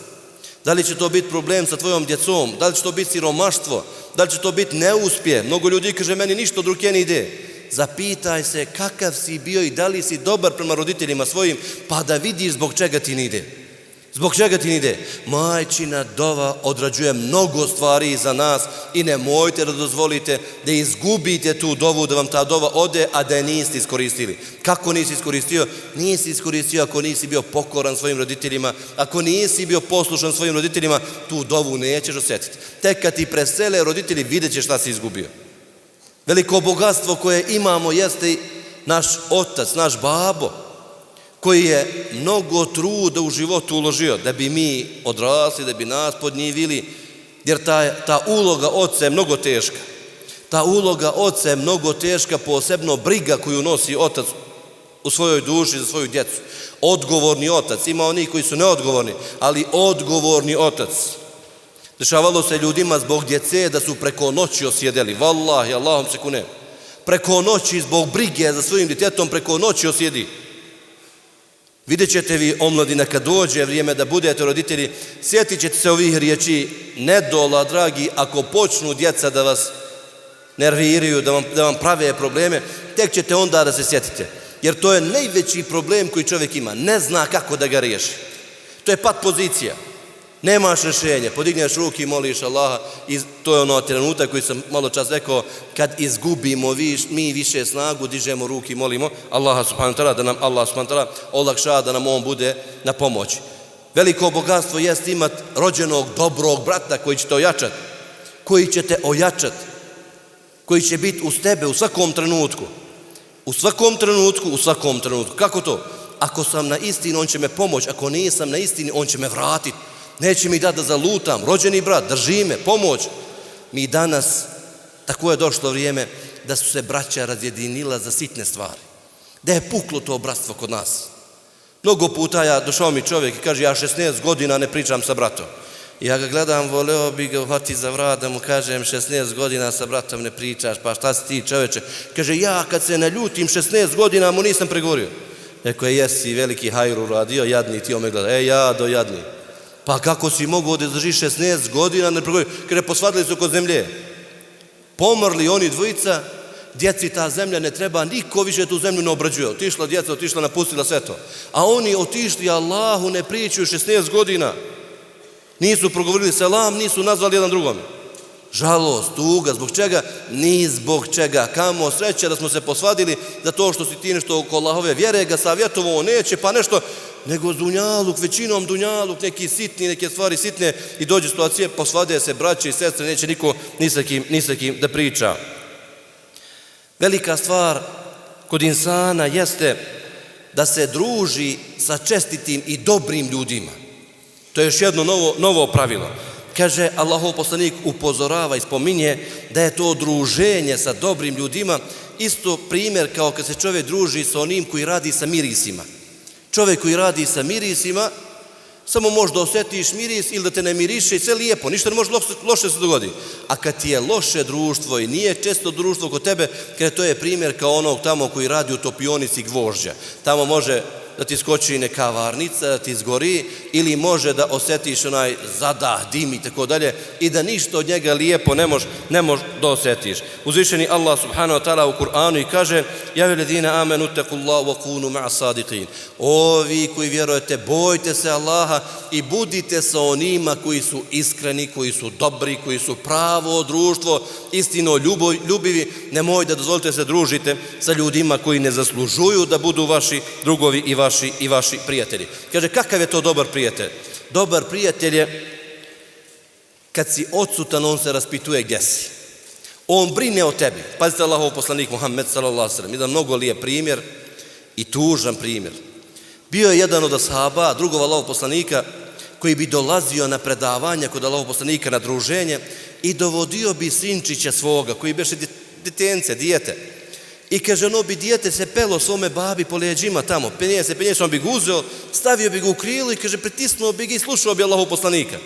Da li će to biti problem sa tvojom djecom? Da li će to biti siromaštvo? Da li će to biti neuspjeh? Mnogo ljudi kaže, meni ništa od ruke ne ide. Zapitaj se kakav si bio i da li si dobar prema roditeljima svojim, pa da vidiš zbog čega ti ne ide. Zbog čega ti ne ide? Majčina dova odrađuje mnogo stvari za nas i nemojte da dozvolite da izgubite tu dovu, da vam ta dova ode, a da je niste iskoristili. Kako nisi iskoristio? Nisi iskoristio ako nisi bio pokoran svojim roditeljima, ako nisi bio poslušan svojim roditeljima, tu dovu nećeš osjetiti. Tek kad ti presele roditelji, vidjet ćeš šta si izgubio. Veliko bogatstvo koje imamo jeste naš otac, naš babo, koji je mnogo truda u životu uložio da bi mi odrasli, da bi nas podnjivili, jer ta uloga oca je mnogo teška. Ta uloga oca je mnogo teška, posebno briga koju nosi otac u svojoj duši za svoju djecu. Odgovorni otac. Ima oni koji su neodgovorni, ali odgovorni otac. Dešavalo se ljudima zbog djece da su preko noći osjedeli. Wallahi, Allahom se kunem. Preko noći zbog brige za svojim djetetom preko noći osjedi. Vidjet ćete vi, omladina, kad dođe vrijeme da budete roditelji, sjetit ćete se ovih riječi: nedola, dragi, ako počnu djeca da vas nerviraju, da vam prave probleme, tek ćete onda da se sjetite. Jer to je najveći problem koji čovjek ima. Ne zna kako da ga riješi. To je pat pozicija. Nemaš rješenje. Podigneš ruke i moliš Allaha. I to je ono trenutak koji sam malo čas rekao, kad izgubimo mi više snagu, dižemo ruke i molimo Allaha subhanahu wa ta'ala da nam Allah subhanahu wa ta'ala olakša, da nam on bude na pomoći. Veliko bogatstvo jest imati rođenog dobrog brata koji će te ojačati. Koji će te ojačati. Koji će biti uz tebe u svakom trenutku. U svakom trenutku, u svakom trenutku. Kako to? Ako sam na istini, on će me pomoći. Ako nisam na istini, on će me vratiti. Neće mi dati da zalutam. Rođeni brat, drži me, pomoć. Mi danas, tako je došlo vrijeme da su se braća razjedinila za sitne stvari. Da je puklo to bratstvo kod nas. Mnogo puta došao mi čovjek i kaže: ja 16 godina ne pričam sa bratom. Ja ga gledam, voleo bi ga uhvatiti za vrat da mu kažem: 16 godina sa bratom ne pričaš, pa šta si ti, čoveče? Kaže: ja kad se naljutim 16 godina mu nisam pregovorio. Rekao je: jesi veliki hajr uradio, jadni ti ome gleda. Jado jadni. Pa kako si mogao da držiš 16 godina ne pregovorio? Kaže: posvadili su kod zemlje. Pomrli oni dvojica, djeci ta zemlja ne treba, niko više tu zemlju ne obrađuje. Otišla djeca, otišla, napustila sve to. A oni otišli, Allahu ne pričaju 16 godina. Nisu progovorili selam, nisu nazvali jedan drugome. Žalost, tuga, zbog čega? Ni zbog čega. Kamo sreće da smo se posvadili za to što si ti nešto oko Allahove vjere ga savjetovo neće, pa nešto, nego dunjaluk, većinom dunjaluk, neki sitni, neke stvari sitne, i dođe situacije, posvade se braće i sestre, neće niko ni sa kim da priča. Velika stvar kod insana jeste da se druži sa čestitim i dobrim ljudima. To je još jedno novo pravilo. Kaže, Allahov poslanik upozorava i spominje da je to druženje sa dobrim ljudima isto primjer kao kad se čovjek druži sa onim koji radi sa mirisima. Čovjek koji radi sa mirisima, samo možda osjetiš miris ili da te ne miriše i sve lijepo, ništa ne može loše se dogodi. A kad ti je loše društvo i nije često društvo kod tebe, kada to je primjer kao onog tamo koji radi u topionici gvožđa. Tamo može da ti skoči neka varnica, da ti izgori, ili može da osjetiš onaj zadah, dim i tako dalje, i da ništa od njega lijepo ne možeš da osjetiš. Uzvišeni Allah subhanahu wa ta'ala u Kur'anu i kaže: ja veledina amenu tekullahu wa kunu ma'a sadiqin. Ovi koji vjerujete, bojte se Allaha i budite sa onima koji su iskreni, koji su dobri, koji su pravo društvo, istino ljubivi. Nemoj da dozvolite se družite sa ljudima koji ne zaslužuju da budu vaši drugovi i vaši prijatelji. Kaže, kakav je to dobar prijatelj? Dobar prijatelj je kad si odsutan, on se raspituje gdje si. On brine o tebi. Pazite, Allahov poslanik Muhammed sallallahu alejhi ve sellem, jedan mnogo lijep primjer i tužan primjer. Bio je jedan od ashaba, drugog Allahov poslanika, koji bi dolazio na predavanja kod Allahov poslanika, na druženje, i dovodio bi sinčića svoga, koji beše detence, dijete. I kaže, ono bi dijete se pelo svome babi po leđima tamo, penje se, on bi ga uzeo, stavio bi ga u krilo i kaže, pritisnuo bi ga i slušao bi Allahov poslanika.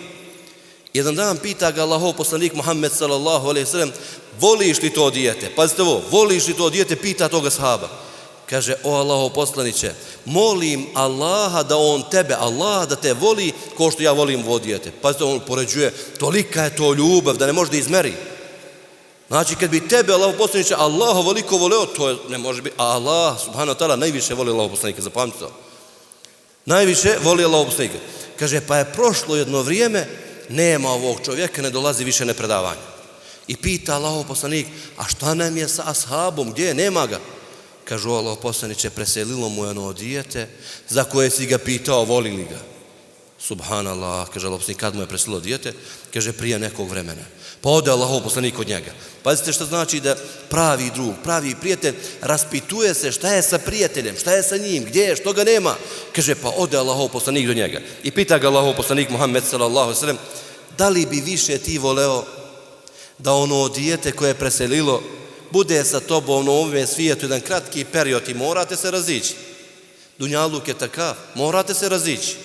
Jedan dan pita ga Allahov poslanik Muhammed sallallahu alejhi ve sellem, voliš li to dijete? Pazite ovo, voliš li to dijete? Pita toga sahaba. Kaže, o Allahov poslaniće, molim Allaha da on tebe, Allah da te voli kao što ja volim ovo dijete. Pazite, on poređuje, tolika je to ljubav da ne može da izmeri. Znači, kad bi tebe, Allahov poslaniće, Allah ovoliko voleo, to ne može biti. A Allah, subhanahu wa ta'ala, najviše voli Allahov poslanika, zapamtite to. Najviše voli Allahov poslanika. Kaže, pa je prošlo jedno vrijeme, nema ovog čovjeka, ne dolazi više na predavanje. I pita Allahov poslanik, a šta nam je sa ashabom, gdje je, nema ga? Kažu, Allahov poslaniće, preselilo mu je ono dijete za koje si ga pitao, voli li ga? Subhanallah, kaže Allahov poslanik, kad mu je preselilo dijete? Kaže, prije nekog vremena. Pa ode Allahov poslanik od njega. Pazite što znači da pravi drug, pravi prijatelj raspituje se šta je sa prijateljem, šta je sa njim, gdje je, što ga nema. Kaže, pa ode Allahov poslanik do njega. I pita ga Allahov poslanik Muhammed sallallahu alejhi ve sellem, da li bi više ti voleo da ono dijete koje je preselilo bude sa tobom na ovome svijetu jedan kratki period i morate se razići. Dunjaluk je takav, morate se razići.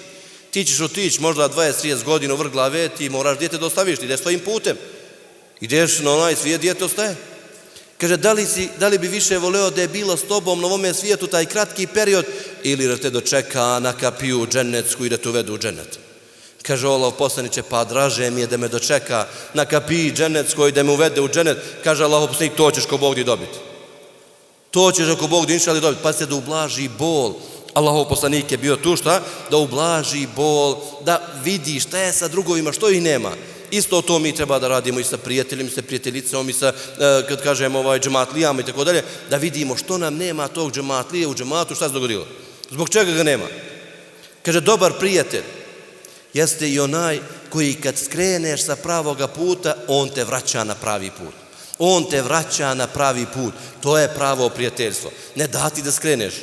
Ti ćeš otići možda 20-30 godina u vrh glave, ti moraš dijete da ostaviš, ti ideš svojim putem. Ideš na onaj svijet, dijete ostaje. Kaže, da li bi više voleo da je bilo s tobom na ovome svijetu taj kratki period ili da te dočeka na kapiju dženecku i da te uvedu u dženet? Kaže, Allahov poslaniče, pa draže mi je da me dočeka na kapiji dženeckoj i da me uvede u dženet. Kaže Allahov poslanik, to ćeš ko Bog di dobiti. To ćeš ako Bog di inšali dobiti. Pa se da ublaži bol. Allahov poslanik je bio tu šta? Da ublaži bol, da vidi šta je sa drugovima, što ih nema. Isto to mi treba da radimo i sa prijateljima, i sa prijateljicom, i sa, kad kažemo, džematlijama i tako dalje, da vidimo što nam nema tog džematlije u džematu, šta se dogodilo. Zbog čega ga nema? Kaže, dobar prijatelj jeste i onaj koji kad skreneš sa pravoga puta, on te vraća na pravi put. On te vraća na pravi put. To je pravo prijateljstvo. Ne dati da skreneš.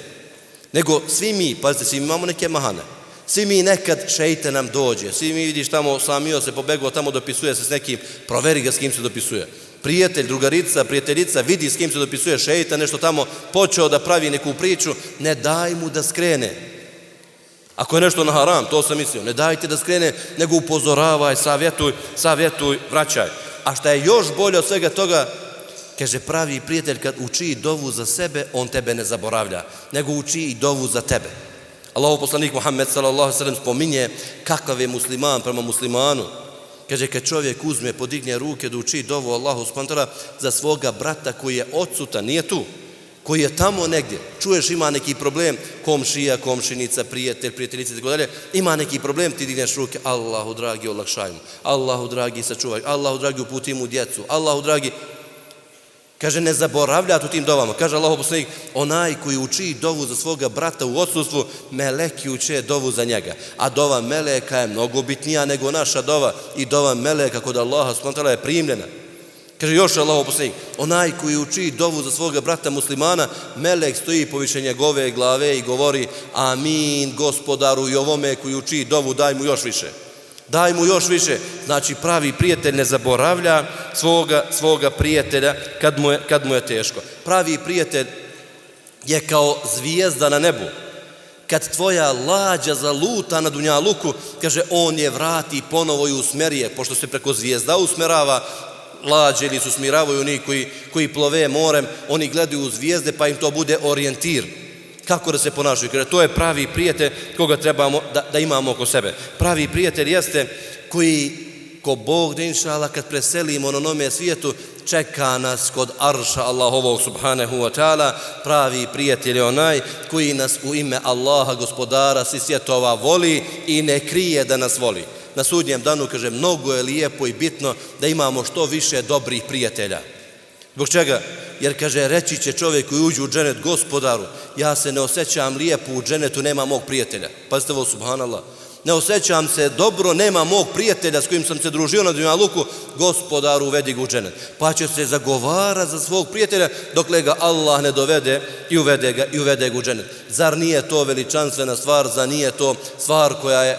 Nego svi mi, pazite, svi mi imamo neke mahane. Svi mi nekad šeitan nam dođe. Svi mi vidiš tamo, samio se pobegao, tamo dopisuje se s nekim, proveri ga s kim se dopisuje. Prijatelj, drugarica, prijateljica, vidi s kim se dopisuje šeitan, nešto tamo počeo da pravi neku priču, ne daj mu da skrene. Ako je nešto na haram, to sam mislio, ne dajte da skrene, nego upozoravaj, savjetuj, vraćaj. A šta je još bolje od svega toga, kaže, pravi prijatelj kad uči dovu za sebe, on tebe ne zaboravlja, nego uči i dovu za tebe. Allahov poslanik Muhammed s.a.v. spominje kakav je musliman prema muslimanu. Kaže, kad čovjek uzme, podigne ruke da uči dovu Allahu s.a.v. za svoga brata koji je odsutan, nije tu, koji je tamo negdje, čuješ ima neki problem, komšija, komšinica, prijatelj, prijateljica, tako dalje, ima neki problem, ti digneš ruke, Allahu dragi, olakšaj mu, Allahu dragi, sačuvaj, Allahu dragi, uputi mu djecu, Allahu dragi. Kaže, ne zaboravljati u tim dovama. Kaže Allahov poslanik, onaj koji uči dovu za svoga brata u odsustvu, meleki uče dovu za njega. A dova meleka je mnogo bitnija nego naša dova i dova meleka kod Allaha s.w.t. je primljena. Kaže još Allahov poslanik, onaj koji uči dovu za svoga brata muslimana, melek stoji poviše njegove glave i govori, amin gospodaru, i ovome koji uči dovu daj mu još više. Daj mu još više. Znači, pravi prijatelj ne zaboravlja svoga prijatelja kad mu je teško. Pravi prijatelj je kao zvijezda na nebu. Kad tvoja lađa zaluta na dunjaluku, kaže, on je vrati ponovo i usmeri je, pošto se preko zvijezda usmerava lađe ili se usmiravaju oni koji plove morem, oni gledaju u zvijezde pa im to bude orijentir. Kako da se ponašaju? Kaže, to je pravi prijatelj koga trebamo da imamo oko sebe. Pravi prijatelj jeste koji, ko Bog da inšala, kad preselimo na onome svijetu, čeka nas kod arša Allahovog subhanahu wa ta'ala. Pravi prijatelj je onaj koji nas u ime Allaha, gospodara svih svjetova, voli i ne krije da nas voli. Na sudnjem danu, kaže, mnogo je lijepo i bitno da imamo što više dobrih prijatelja. Zbog čega? Jer, kaže, reći će čovjek koji uđe u dženet, gospodaru, ja se ne osjećam lijepo u dženetu, nema mog prijatelja. Pazite ovo, subhanallah. Ne osjećam se dobro, nema mog prijatelja s kojim sam se družio na dunjaluku, gospodaru, uvedi ga u dženet. Pa će se zagovarati za svog prijatelja dokle ga Allah ne dovede i uvede ga u dženet. Zar nije to veličanstvena stvar, zar nije to stvar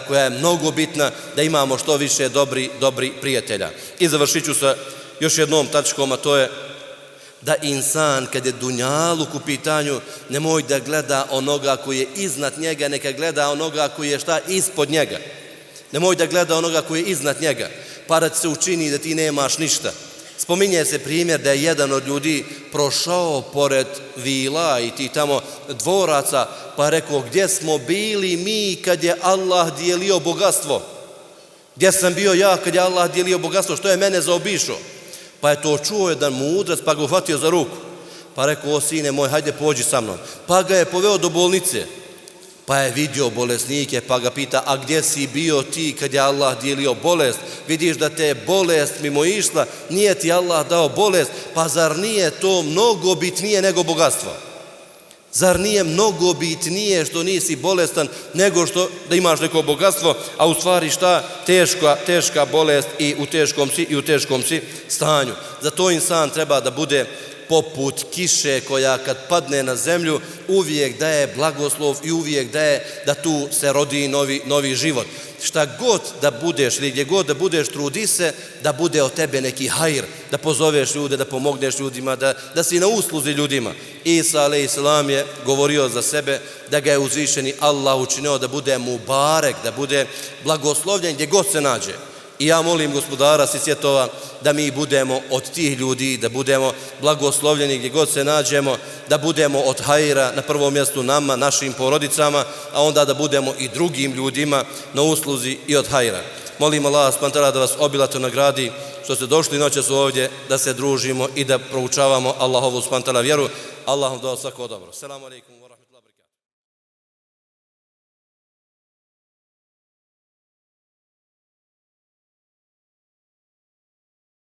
koja je mnogo bitna da imamo što više dobri prijatelja. I završit ću sa još jednom tačkom, a to je da insan, kad je dunjaluk u pitanju, nemoj da gleda onoga koji je iznad njega, neka gleda onoga koji je šta ispod njega. Nemoj da gleda onoga koji je iznad njega, pa da se učini da ti nemaš ništa. Spominje se primjer da je jedan od ljudi prošao pored vila i ti tamo dvoraca, pa rekao, gdje smo bili mi kad je Allah dijelio bogatstvo? Gdje sam bio ja kad je Allah dijelio bogatstvo? Što je mene zaobišao? Pa je to čuo jedan mudrac, pa ga uhvatio za ruku. Pa rekao, o sine moj, hajde pođi sa mnom. Pa ga je poveo do bolnice. Pa je vidio bolesnike, pa ga pita, a gdje si bio ti kad je Allah dijelio bolest? Vidiš da te je bolest mimo išla, nije ti Allah dao bolest, pa zar nije to mnogo bitnije nego bogatstvo? Zar nije mnogo bitnije što nisi bolestan nego što da imaš neko bogatstvo, a u stvari šta? Teška bolest i u teškom si stanju. Zato insan treba da bude poput kiše koja kad padne na zemlju uvijek daje blagoslov i uvijek daje da tu se rodi novi život. Šta god da budeš ili gdje god da budeš, trudi se da bude od tebe neki hajr, da pozoveš ljude, da pomogneš ljudima, da si na usluzi ljudima. Isa a.s. je govorio za sebe da ga je uzvišeni Allah učinio da bude mubarek, da bude blagoslovljen gdje god se nađe. I ja molim Gospodara svih svjetova da mi budemo od tih ljudi, da budemo blagoslovljeni gdje god se nađemo, da budemo od hajra na prvom mjestu nama, našim porodicama, a onda da budemo i drugim ljudima na usluzi i od hajra. Molim Allah subhanahu wa ta'ala da vas obilato nagradi što ste došli noćas ovdje da se družimo i da proučavamo Allahovu subhanahu wa ta'ala vjeru. Allah vam dao svako dobro. Selamu alaikum wa rahmatullahi.